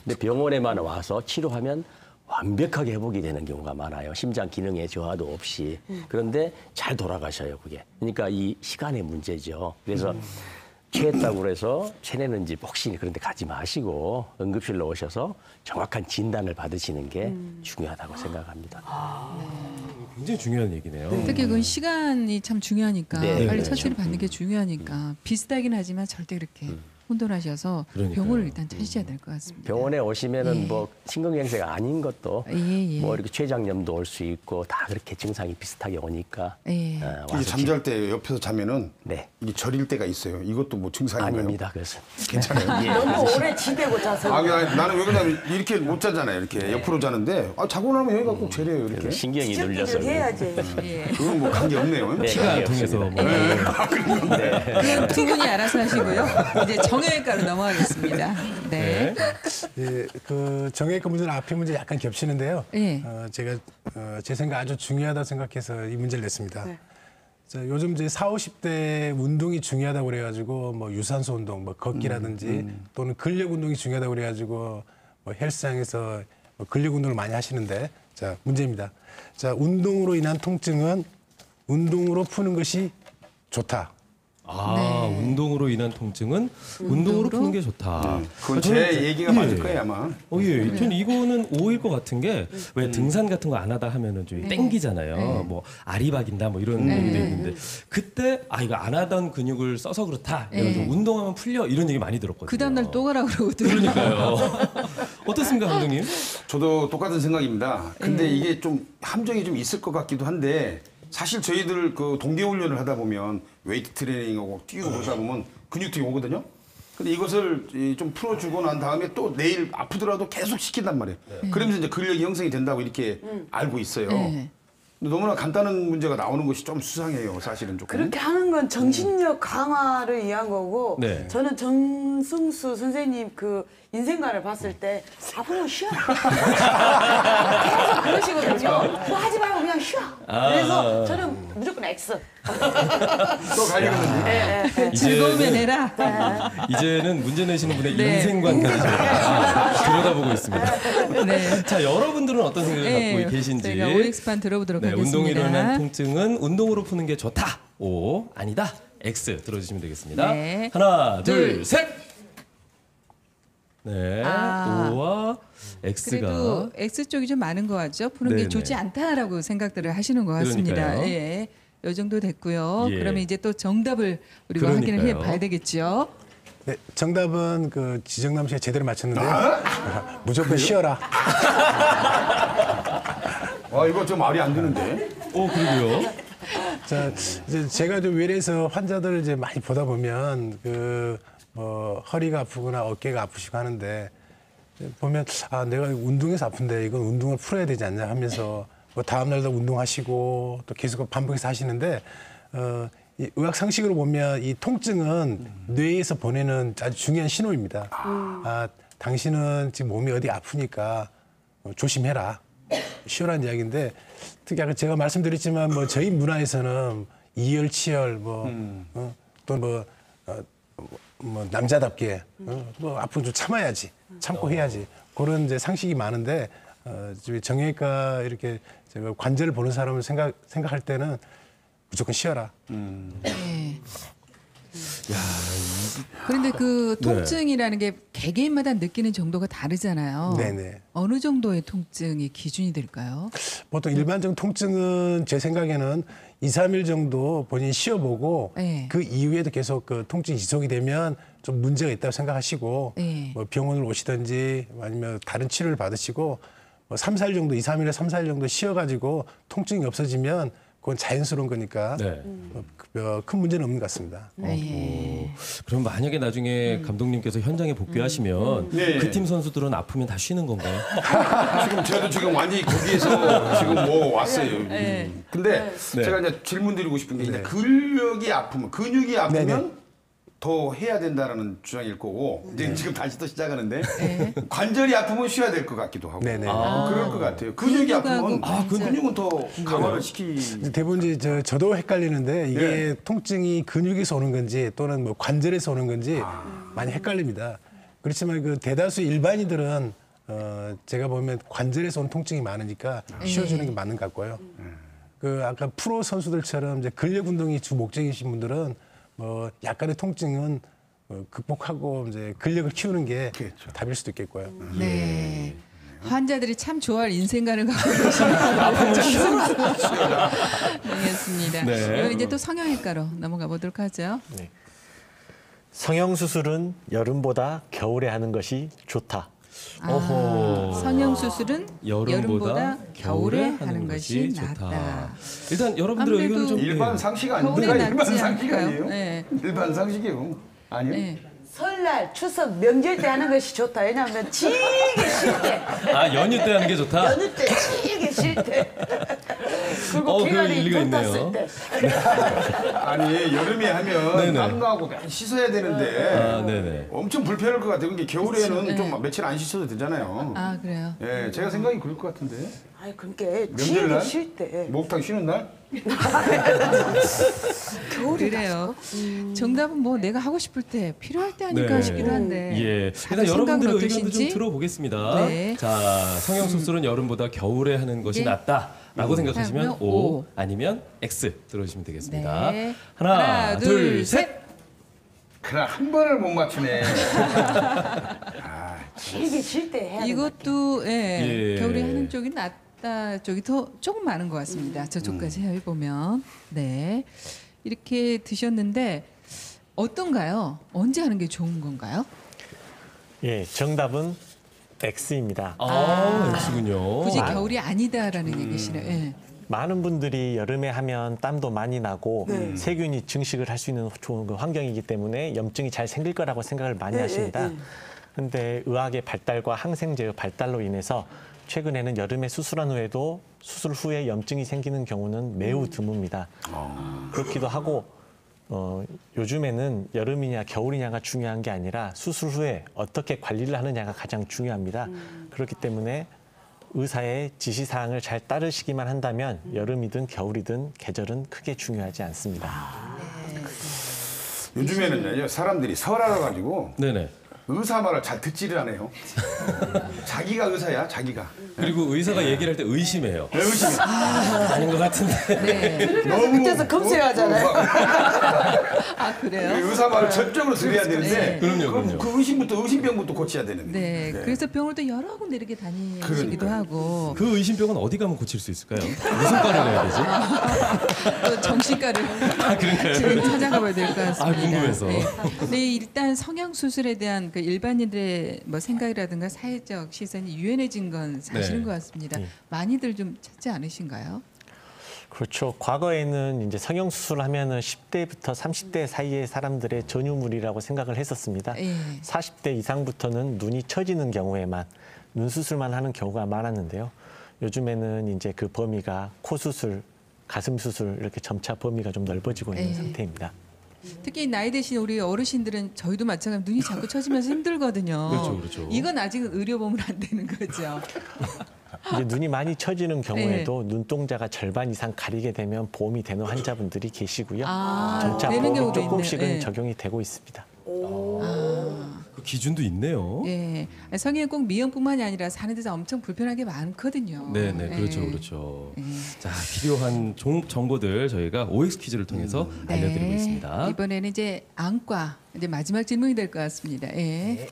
근데 병원에만 와서 치료하면 완벽하게 회복이 되는 경우가 많아요. 심장 기능에 저하도 없이. 그런데 잘 돌아가셔요, 그게. 그러니까 이 시간의 문제죠. 그래서 체했다고 해서 체내는지 혹시 그런 데 가지 마시고 응급실로 오셔서 정확한 진단을 받으시는 게 중요하다고 생각합니다. 굉장히 중요한 얘기네요. 특히 그건 시간이 참 중요하니까 네, 빨리 그렇죠. 처치를 받는 게 중요하니까 비슷하긴 하지만 절대 그렇게 혼돈하셔서 그러니까요. 병원을 일단 찾으셔야 될 것 같습니다. 병원에 오시면은 뭐 심근경색 아닌 것도 예. 뭐 이렇게 췌장염도 올 수 있고 다 그렇게 증상이 비슷하게 오니까 예. 와서 이게 잠잘 때 옆에서 자면은 네. 이게 저릴 때가 있어요. 이것도 뭐 증상인가요? 아닙니다. 그래서 괜찮아요. 너무 오래 지대고 자서. 나는 왜 그러냐면 이렇게 못 자잖아요. 이렇게 옆으로 자는데 자고 나면 여기가 꼭 저려요. 이렇게. 그래서 신경이 눌려서 찌릿찌릿 해야지. 예. 그건 뭐 관계 없네요. 네, 피가 안 관계 통해서 없습니다. 뭐. 그냥 두 분이 알아서 하시고요. 이제 정형외과로 넘어가겠습니다. 네. 예, 그 정형외과 문제는 앞에 문제 약간 겹치는데요. 예. 제가 제 생각 아주 중요하다 생각해서 이 문제를 냈습니다. 네. 자, 요즘 이제 40, 50대 운동이 중요하다고 그래가지고 뭐 유산소 운동, 뭐 걷기라든지 또는 근력 운동이 좋다고 그래가지고 뭐 헬스장에서 뭐 근력 운동을 많이 하시는데 자 문제입니다. 자 운동으로 인한 통증은 운동으로 푸는 것이 좋다. 운동으로 인한 통증은 운동으로 푸는 게 좋다. 그건 제 얘기가 맞을 거예요 아마. 예. 저는 이거는 오일 것 같은 게 왜 등산 같은 거 안 하다 하면은 좀 땡기잖아요. 뭐 아리박인다 뭐 이런 얘기도 있는데 그때 이거 안 하던 근육을 써서 그렇다. 좀 운동하면 풀려 이런 얘기 많이 들었거든요. 그 다음날 또 가라고 그러거든요. 그러니까요. 어떻습니까, 감독님? 저도 똑같은 생각입니다. 근데 이게 좀 함정이 좀 있을 것 같기도 한데 사실 저희들 그 동계 훈련을 하다 보면 웨이트 트레이닝하고 뛰고 그러다 보면 근육통이 오거든요. 근데 이것을 좀 풀어주고 난 다음에 또 내일 아프더라도 계속 시킨단 말이에요. 그러면서 이제 근력이 형성이 된다고 이렇게 알고 있어요. 근데 너무나 간단한 문제가 나오는 것이 좀 수상해요, 사실은 조금. 그렇게 하는 건 정신력 강화를 위한 거고 네. 저는 정승수 선생님 그 인생관을 봤을 때 아프면 쉬어. 계속 그러시거든요. 뭐 하지 말고 그냥 쉬어. 그래서 저는 무조건 X. 또 가려면 즐거우면 해라. 이제는 문제 내시는 분의 네. 인생관까지 저희가 들여다보고 있습니다. 네. 자, 여러분들은 어떤 생각을 갖고 계신지. 저희가 OX판 들어보도록 네, 하겠습니다. 운동으로 인한 통증은 운동으로 푸는 게 좋다. O 아니다. X 들어주시면 되겠습니다. 네. 하나, 둘, 둘, 셋. 네, O와 X가 그래도 X 쪽이 좀 많은 것 같죠. 푸는 네네. 게 좋지 않다라고 생각들을 하시는 것 같습니다. 그러니까요. 예. 요 정도 됐고요. 예. 그러면 이제 또 정답을 우리가 그러니까요. 확인을 해봐야 되겠죠. 네, 정답은 그 지정남 씨가 제대로 맞췄는데요. 무조건 쉬어라. 이거 좀 말이 안 되는데. 그러고요. 자, 이제 제가 좀 외래에서 환자들을 이제 많이 보다 보면 그 뭐 허리가 아프거나 어깨가 아프시고 하는데 보면 아 내가 운동해서 아픈데 이건 운동을 풀어야 되지 않냐 하면서 뭐 다음 날도 운동하시고 또 계속 반복해서 하시는데 이 의학 상식으로 보면 이 통증은 뇌에서 보내는 아주 중요한 신호입니다. 아 당신은 지금 몸이 어디 아프니까 조심해라. 쉬어라는 이야기인데 특히 아까 제가 말씀드렸지만 뭐 저희 문화에서는 이열치열 뭐 남자답게 뭐 앞으로 좀 참아야지 참고 해야지 그런 이제 상식이 많은데 정형외과 이렇게 제가 관절을 보는 사람을 생각할 때는 무조건 쉬어라. 네. 그런데 그 통증이라는 게 개개인마다 느끼는 정도가 다르잖아요. 네네. 어느 정도의 통증이 기준이 될까요? 보통 일반적 통증은 제 생각에는 2, 3일 정도 본인이 쉬어보고 네. 그 이후에도 계속 그 통증이 지속이 되면 좀 문제가 있다고 생각하시고 네. 뭐 병원을 오시든지 아니면 다른 치료를 받으시고 뭐 3, 4일 정도, 2, 3일에 3, 4일 정도 쉬어가지고 통증이 없어지면 그건 자연스러운 거니까 네. 큰 문제는 없는 것 같습니다. 네. 그럼 만약에 나중에 감독님께서 현장에 복귀하시면 네. 그 팀 선수들은 아프면 다 쉬는 건가요? 지금 저도 지금 완전히 거기에서 지금 뭐 왔어요. 네. 근데 네. 제가 이제 질문 드리고 싶은 게 이제 네. 근력이 아프면 근육이 아프면 네네. 더 해야 된다라는 주장일 거고 이제 지금 다시 또 시작하는데 네. 관절이 아프면 쉬어야 될 것 같기도 하고 네네. 그럴 것 같아요. 근육이 근육하고 아프면 관절. 근육은 더 강화를 시키. 대부분 이제 저도 헷갈리는데 이게 네. 통증이 근육에서 오는 건지 또는 뭐 관절에서 오는 건지 많이 헷갈립니다. 그렇지만 그 대다수 일반인들은 제가 보면 관절에서 온 통증이 많으니까 쉬어주는 게 맞는 것 같고요. 그 아까 프로 선수들처럼 이제 근력 운동이 주 목적이신 분들은 뭐 약간의 통증은 극복하고 이제 근력을 키우는 게 그렇죠. 답일 수도 있겠고요. 네. 환자들이 참 좋아할 인생관을 갖고 계시네요. 알겠습니다. 네. 그럼 이제 또 성형외과로 넘어가 보도록 하죠. 성형 수술은 여름보다 겨울에 하는 것이 좋다. 어허. 성형 수술은 여름보다 겨울에 하는 것이 낫다. 좋다. 일단 여러분들의 아무래도 의견은 좀 일반 상식 겨울에 아닙니까? 낫지 일반 상식 않을까요? 아니에요? 네. 일반 상식이에요. 아니요? 네. 설날, 추석, 명절 때 하는 것이 좋다. 왜냐하면 지게 쉴 때, 연휴 때 하는 게 좋다. 연휴 때 지게 쉴 때, 그리고 그 기간이 일리가 돈 땄을 있네요. 때. 아니 여름에 하면 네네. 땀 나고 맨 씻어야 되는데 아, 네네. 엄청 불편할 것 같아요. 그게 겨울에는 그쵸, 좀 며칠 안 씻어도 되잖아요. 아 그래요. 예, 제가 생각이 그럴 것 같은데. 아니 그러니까 명절날? 지게 쉴 때. 목욕탕 쉬는 날? 그래요. 정답은 뭐 내가 하고 싶을 때 필요할 때 하니까 네. 싶기도 한데. 예. 다들 일단 여러분들의 생각은 의견도 좀 어떠신지? 들어보겠습니다. 네. 자, 성형 수술은 여름보다 겨울에 하는 것이 네. 낫다라고 생각하시면 하면 O, O. 아니면 X 들어주시면 되겠습니다. 네. 하나, 둘, 셋. 그래 한 번을 못 맞추네. 지게 쉴 때 해야 돼. 이것도 예, 예. 겨울에 하는 쪽이 낫다 쪽이 더 조금 많은 것 같습니다. 저쪽까지 해보면 네 이렇게 드셨는데 어떤가요? 언제 하는 게 좋은 건가요? 예, 정답은 X입니다. X군요. 굳이 겨울이 아니다라는 얘기시네요. 예. 많은 분들이 여름에 하면 땀도 많이 나고 세균이 증식을 할 수 있는 좋은 그 환경이기 때문에 염증이 잘 생길 거라고 생각을 많이 하십니다. 그런데 의학의 발달과 항생제의 발달로 인해서 최근에는 여름에 수술한 후에도 수술 후에 염증이 생기는 경우는 매우 드뭅니다. 그렇기도 하고 요즘에는 여름이냐 겨울이냐가 중요한 게 아니라 수술 후에 어떻게 관리를 하느냐가 가장 중요합니다. 그렇기 때문에 의사의 지시사항을 잘 따르시기만 한다면 여름이든 겨울이든 계절은 크게 중요하지 않습니다. 요즘에는요 사람들이 설알아 가지고 네네. 의사 말을 잘 듣지를 않아요. 자기가 의사야, 자기가. 그리고 의사가 얘기를 할 때 의심해요. 의심이. 아닌 것 같은데. 그래서 그때서 검색하잖아요. 아 그래요? 의사 말을 전적으로 들어야 되는데 그럼요. 그 의심병부터 고쳐야 되는데. 네, 그래서 병원을 또 여러 군데 이렇게 다니시기도 하고 그 의심병은 어디 가면 고칠 수 있을까요? 무슨 과를 해야 되지? 또 정신과를 그런가요? 지금 찾아가봐야 될 것 같습니다. 아, 궁금해서. 네. 네, 일단 성형 수술에 대한 그 일반인들의 뭐 생각이라든가 사회적 시선이 유연해진 건 사실인 네. 것 같습니다. 많이들 좀 찾지 않으신가요? 그렇죠. 과거에는 이제 성형 수술하면은 10대부터 30대 사이의 사람들의 전유물이라고 생각을 했었습니다. 예. 40대 이상부터는 눈이 처지는 경우에만 눈 수술만 하는 경우가 많았는데요. 요즘에는 이제 그 범위가 코 수술, 가슴 수술 이렇게 점차 범위가 좀 넓어지고 있는 예. 상태입니다. 특히 나이 드신 우리 어르신들은 저희도 마찬가지로 눈이 자꾸 처지면서 힘들거든요. 그렇죠, 그렇죠. 이건 아직은 의료보험은 안 되는 거죠. 이제 눈이 많이 처지는 경우에도 눈동자가 절반 이상 가리게 되면 보험이 되는 환자분들이 계시고요. 점차 되는 보험이 경우도 조금씩은 있네. 예. 적용이 되고 있습니다. 그 기준도 있네요. 예. 성형은 꼭 미용뿐만이 아니라 사는 데서 엄청 불편한 게 많거든요. 네네, 그렇죠, 예. 그렇죠. 예. 자, 필요한 정보들 저희가 OX 퀴즈를 통해서 알려드리고 네. 있습니다. 이번에는 이제 안과 이제 마지막 질문이 될 것 같습니다. 예.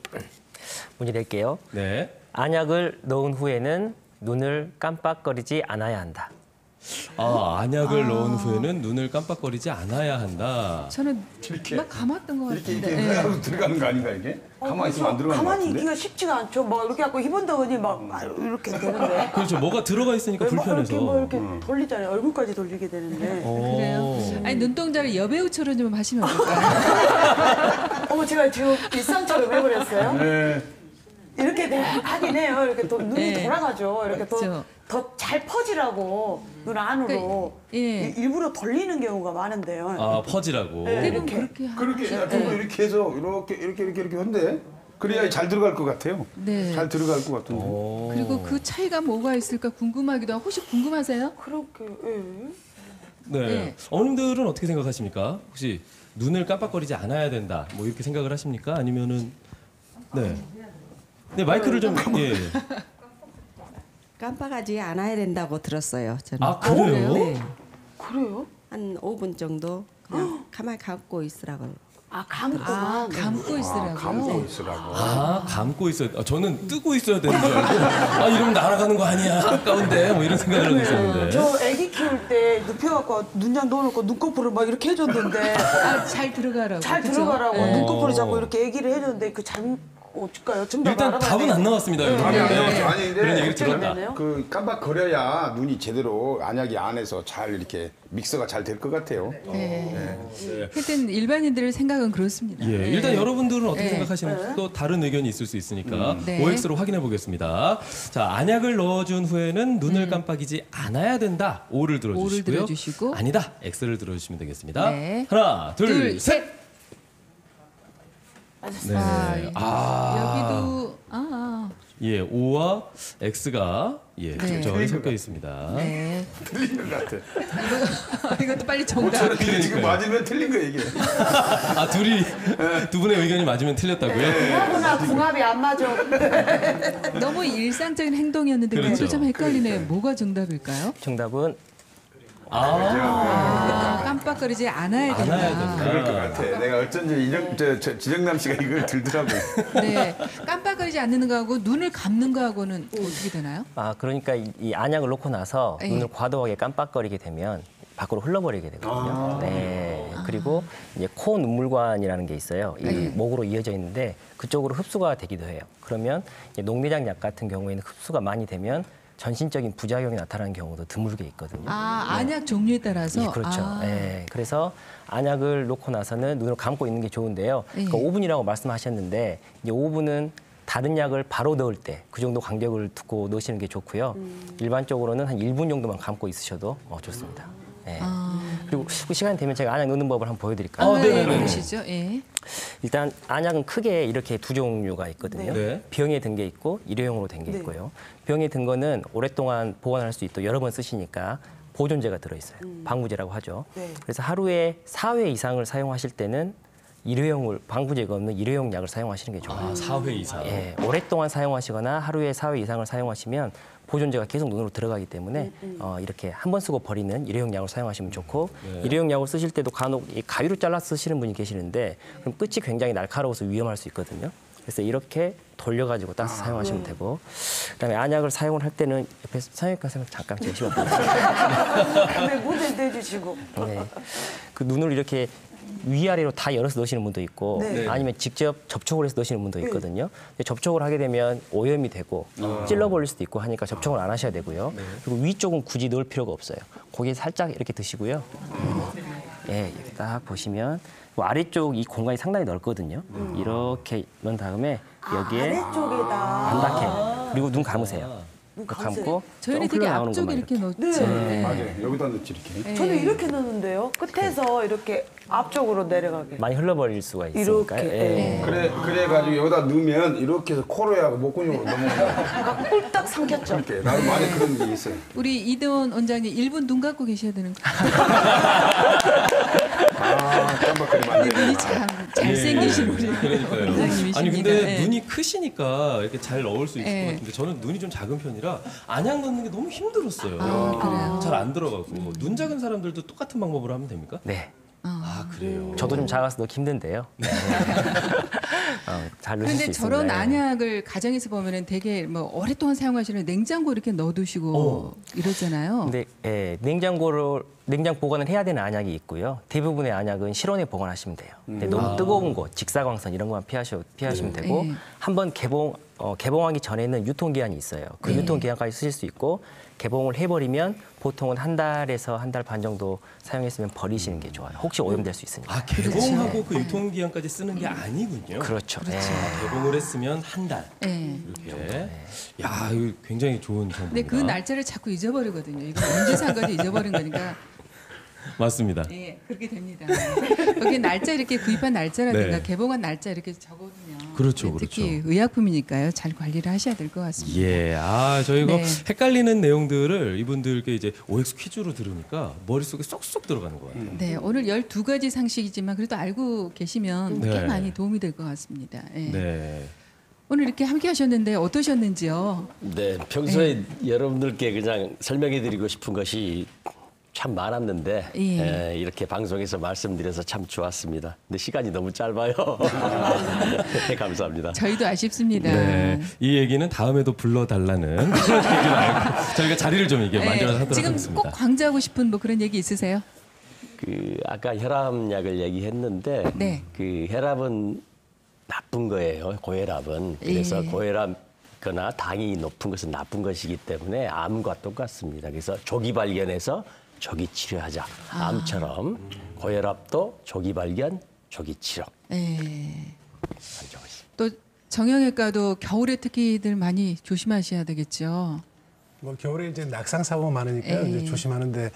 문제 낼게요. 네. 안약을 넣은 후에는 눈을 깜빡거리지 않아야 한다. 안약을 넣은 후에는 눈을 깜빡거리지 않아야 한다. 저는 막 감았던 것 이렇게 같은데. 이렇게 예. 하고 들어가는 거 아닌가 이게? 가만히 있으면 안 들어가는 거 가만히 같은데? 있기가 쉽지가 않죠. 막 이렇게 하고 희번덕으니 막 이렇게 되는데. 그렇죠. 뭐가 들어가 있으니까 막 불편해서. 이렇게 뭐 이렇게 돌리잖아요. 얼굴까지 돌리게 되는데. 그래요? 아니 눈동자를 여배우처럼 좀 하시면 어떨까요? 어머 제가 지금 일상처럼 해버렸어요. 네. 이렇게 하긴 해요. 이렇게 눈이 네. 돌아가죠. 이렇게 그렇죠. 더 잘 퍼지라고 눈 안으로 예. 일부러 돌리는 경우가 많은데요. 퍼지라고. 네. 대부분 이렇게. 그렇게 그렇게 두고 이렇게 해서 이렇게 한데 그래야 잘 들어갈 것 같아요. 네. 잘 들어갈 것 같은데. 그리고 그 차이가 뭐가 있을까 궁금하기도 하고 혹시 궁금하세요? 그렇게. 예. 네. 네. 어머님들은 어떻게 생각하십니까? 혹시 눈을 깜빡거리지 않아야 된다. 뭐 이렇게 생각을 하십니까? 아니면은 네. 네, 마이크를 좀 예. 깜빡하지 않아야 된다고 들었어요. 저는. 아, 그래요? 네. 그래요? 한 5분 정도 그냥 가만히 감고 있으라고. 감고만. 감고 있으라고요? 감고 있으라고. 감고 있어요. 저는 뜨고 있어야 되는 줄 알고. 이러면 날아가는 거 아니야. 아까운데. 뭐 이런 생각을 하고 있었는데. 저 아기 키울 때 눕혀갖고 눈장 넣어놓고 눈꺼풀을 막 이렇게 해줬는데 잘 들어가라고. 잘 그죠? 들어가라고 예. 눈꺼풀을 잡고 이렇게 얘기를 해줬는데 그 어쩔까요? 정답 일단 알아봐야 답은 안 되겠네. 나왔습니다. 답이 안 여러분. 나왔죠. 아니 그런 얘기를 근데 들었다. 네네. 그 깜빡거려야 눈이 제대로 안약이 안에서 잘 이렇게 믹서가 잘 될 것 같아요. 네. 하여튼 일반인들의 생각은 그렇습니다. 예, 네. 일단 여러분들은 어떻게 네. 생각하시는지 또 다른 의견이 있을 수 있으니까 네. OX로 확인해 보겠습니다. 자, 안약을 넣어준 후에는 눈을 깜빡이지 않아야 된다. O를 들어주시고요. O를 들어주시고. 아니다. X를 들어주시면 되겠습니다. 네. 하나, 둘, 셋. 네. 여기도 예, O와 X가 예, 네. 적절히 섞여 있습니다. 네. 틀린 것 같아. 이것도 빨리 정답. 이게 지금 맞으면 틀린 거 이게. 두 분의 의견이 맞으면 틀렸다고요? 하구나 궁합이 안 맞아. 너무 일상적인 행동이었는데 그렇죠. 그것도 좀 헷갈리네요. 뭐가 정답일까요? 정답은 깜빡거리지 않아야 된다. 않아야 된다. 그럴 것 같아. 내가 어쩐지 지정남 씨가 이걸 들더라고. 네. 깜빡거리지 않는 거하고 눈을 감는 거하고는 어떻게 되나요? 그러니까 이 안약을 놓고 나서 예. 눈을 과도하게 깜빡거리게 되면 밖으로 흘러버리게 되거든요. 네. 그리고 이제 코 눈물관이라는 게 있어요. 이 목으로 이어져 있는데 그쪽으로 흡수가 되기도 해요. 그러면 이제 녹내장 약 같은 경우에는 흡수가 많이 되면 전신적인 부작용이 나타나는 경우도 드물게 있거든요. 안약 종류에 따라서. 예, 그렇죠. 예, 그래서 안약을 놓고 나서는 눈을 감고 있는 게 좋은데요. 그러니까 5분이라고 말씀하셨는데 이제 5분은 다른 약을 바로 넣을 때 그 정도 간격을 두고 넣으시는 게 좋고요. 일반적으로는 한 1분 정도만 감고 있으셔도 좋습니다. 예. 그리고 시간이 되면 제가 안약 넣는 법을 한번 보여드릴까요? 네, 보시죠. 예. 일단 안약은 크게 이렇게 두 종류가 있거든요. 네. 병에 든 게 있고 일회용으로 된 게 네. 있고요. 병에 든 거는 오랫동안 보관할 수 있도록 여러 번 쓰시니까 보존제가 들어있어요. 방부제라고 하죠. 네. 그래서 하루에 4회 이상을 사용하실 때는 일회용을 방부제가 없는 일회용 약을 사용하시는 게 좋아요. 4회 이상. 예, 오랫동안 사용하시거나 하루에 4회 이상을 사용하시면 보존제가 계속 눈으로 들어가기 때문에 이렇게 한 번 쓰고 버리는 일회용 약을 사용하시면 좋고 일회용 약을 쓰실 때도 간혹 이 가위로 잘라 쓰시는 분이 계시는데 그럼 끝이 굉장히 날카로워서 위험할 수 있거든요. 그래서 이렇게 돌려가지고 따서 사용하시면 되고 그다음에 안약을 사용을 할 때는 옆에 성형외과 선생님 잠깐 제시면 왜 모델도 해주시고. 네. 그 눈을 이렇게 위아래로 다 열어서 넣으시는 분도 있고 네. 아니면 직접 접촉을 해서 넣으시는 분도 있거든요. 근데 접촉을 하게 되면 오염이 되고 찔러버릴 수도 있고 하니까 접촉을 안 하셔야 되고요. 그리고 위쪽은 굳이 넣을 필요가 없어요. 고기 살짝 이렇게 드시고요. 예, 이렇게 딱 보시면 뭐 아래쪽 이 공간이 상당히 넓거든요. 이렇게 넣은 다음에 여기에 아래쪽에다. 반박해. 그리고 눈 감으세요. 감고 저희는 좀 되게 흘러나오는 앞쪽에 것만 이렇게 넣죠. 네. 맞아요. 여기다 넣지 이렇게. 저는 이렇게 넣는데요. 끝에서 이렇게 앞쪽으로 내려가게. 많이 흘러버릴 수가 있으니까. 이렇게. 예. 그래가지고 여기다 넣으면 이렇게 해서 코로하고 목구멍으로 넘어가요. 아까 꿀딱 삼켰죠. 이렇게 나도 많이 그런 게 있어요. 우리 이대원 원장님 1분 눈 감고 계셔야 되는 거. 깜빡거리면 안 근데 돼. 눈이 참 잘생기신 우리 그러니까요. 원장님이십니다. 아니 근데 네. 눈이 크시니까 이렇게 잘 넣을 수 있을 네. 것 같은데 저는 눈이 좀 작은 편이라 안약 넣는 게 너무 힘들었어요. 그래요? 잘 안 들어가고 눈 작은 사람들도 똑같은 방법으로 하면 됩니까? 네. 아 그래요. 저도 좀 작아서 넣기 힘든데요. 잘 넣으실 수 그런데 있습니다. 저런 예. 안약을 가정에서 보면은 되게 뭐 오랫동안 사용하시는 냉장고 이렇게 넣어두시고 이러잖아요. 근데 예, 냉장 보관을 해야 되는 안약이 있고요. 대부분의 안약은 실온에 보관하시면 돼요. 근데 너무 뜨거운 곳, 직사광선 이런 것만 피하시면 되고 네. 한번 개봉하기 전에는 유통기한이 있어요. 그 네. 유통기한까지 쓰실 수 있고 개봉을 해버리면 보통은 한 달에서 한 달 반 정도 사용했으면 버리시는 게 좋아요. 혹시 오염될 수 있으니까. 아 개봉하고 그 유통기한까지 쓰는 게 아니군요. 그렇죠. 예. 개봉을 했으면 한 달. 네. 이렇게. 야 이거 굉장히 좋은 정보입니다. 근데 그 날짜를 자꾸 잊어버리거든요. 이거 언제 산 건지 잊어버린 거니까. 맞습니다. 예, 그렇게 됩니다. 여기 날짜 이렇게 구입한 날짜라든가 네. 개봉한 날짜 이렇게 적어두면 그렇죠, 특히 의약품이니까요. 잘 관리를 하셔야 될 것 같습니다. 예, 저희 이거 네. 헷갈리는 내용들을 이분들께 이제 OX 퀴즈로 들으니까 머릿속에 쏙쏙 들어가는 것 같아요. 네, 오늘 12가지 상식이지만 그래도 알고 계시면 네. 꽤 많이 도움이 될 것 같습니다. 예. 네. 오늘 이렇게 함께 하셨는데 어떠셨는지요? 네, 평소에 여러분들께 그냥 설명해드리고 싶은 것이 참 많았는데 예. 이렇게 방송에서 말씀드려서 참 좋았습니다. 근데 시간이 너무 짧아요. 네, 감사합니다. 저희도 아쉽습니다. 네, 이 얘기는 다음에도 불러달라는 그런 얘기를 알고 저희가 자리를 좀 이게 만들어 하도록 지금 하겠습니다. 꼭 강조하고 싶은 뭐 그런 얘기 있으세요? 그 아까 혈압약을 얘기했는데 네. 그 혈압은 나쁜 거예요. 고혈압은. 그래서 예. 고혈압거나 당이 높은 것은 나쁜 것이기 때문에 암과 똑같습니다. 그래서 조기 발견해서 조기 치료하자. 암처럼 고혈압도 조기 발견, 조기 치료. 네. 한정을 있습니다. 또 정형외과도 겨울에 특히들 많이 조심하셔야 되겠죠. 뭐 겨울에 이제 낙상 사고가 많으니까 예. 이제 조심하는데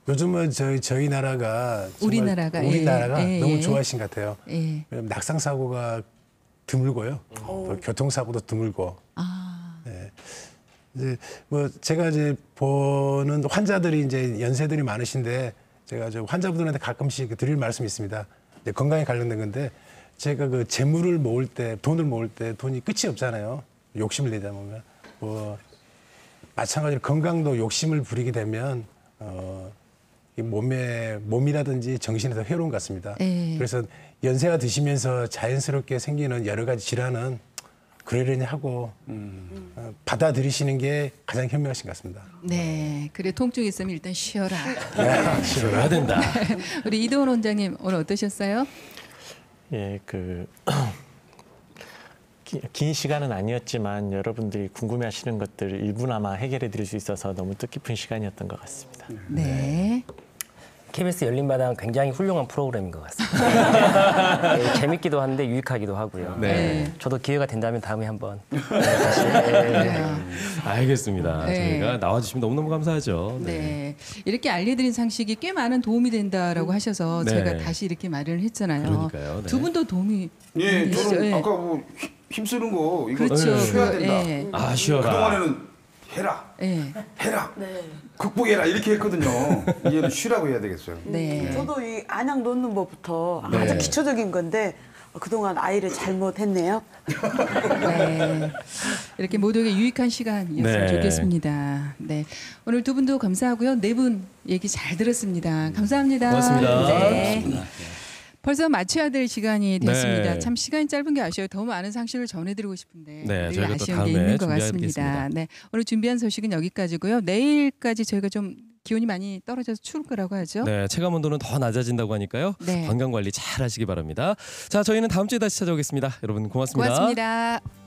요즘은 저희 나라가 정말 우리나라가, 우리나라가 예, 너무 예. 좋아하신 것 같아요. 예. 왜냐면 낙상 사고가 드물고요. 또 교통사고도 드물고. 네. 이제 뭐 제가 이제 보는 환자들이 이제 연세들이 많으신데 제가 저 환자분들한테 가끔씩 드릴 말씀이 있습니다. 이제 건강에 관련된 건데 제가 그 재물을 모을 때 돈을 모을 때 돈이 끝이 없잖아요. 욕심을 내다 보면 뭐 마찬가지로 건강도 욕심을 부리게 되면 이 몸이라든지 정신에 더 해로운 것 같습니다. 예. 그래서 연세가 드시면서 자연스럽게 생기는 여러 가지 질환은 그러려니 하고 받아들이시는 게 가장 현명하신 것 같습니다. 네, 그래 통증 있으면 일단 쉬어라. 쉬어야 된다. 우리 이도원 원장님 오늘 어떠셨어요? 예, 긴 시간은 아니었지만 여러분들이 궁금해하시는 것들을 일부나마 해결해드릴 수 있어서 너무 뜻깊은 시간이었던 것 같습니다. 네. KBS 열린마당 굉장히 훌륭한 프로그램인 것 같습니다. 예, 재밌기도 한데 유익하기도 하고요. 네. 저도 기회가 된다면 다음에 한번 다시 예. 알겠습니다. 네. 저희가 나와주시면 너무너무 감사하죠. 네. 이렇게 알려드린 상식이 꽤 많은 도움이 된다라고 하셔서 네. 제가 다시 이렇게 말을 했잖아요. 그러니까요. 네. 두 분도 도움이 예, 되시죠? 저는 예. 아까 뭐 힘쓰는 거 이거 그렇죠. 쉬어야 된다. 예. 아, 쉬어라. 그동안에는 해라, 예. 해라, 극복해라 이렇게 했거든요. 이제는 쉬라고 해야 되겠어요. 네. 저도 이 안약 놓는 법부터 네. 아주 기초적인 건데 그동안 아이를 잘못했네요. 네. 이렇게 모두에게 유익한 시간이었으면 네. 좋겠습니다. 네. 오늘 두 분도 감사하고요. 네 분 얘기 잘 들었습니다. 감사합니다. 고맙습니다. 네. 벌써 마쳐야 될 시간이 됐습니다. 네. 참 시간이 짧은 게 아쉬워요. 더 많은 상식을 전해드리고 싶은데 네, 늘 저희가 또 아쉬운 다음에 게 있는 것 준비하겠습니다. 같습니다. 네, 오늘 준비한 소식은 여기까지고요. 내일까지 저희가 좀 기온이 많이 떨어져서 추울 거라고 하죠. 네, 체감 온도는 더 낮아진다고 하니까요. 네. 건강 관리 잘 하시기 바랍니다. 자, 저희는 다음 주에 다시 찾아오겠습니다. 여러분 고맙습니다. 고맙습니다.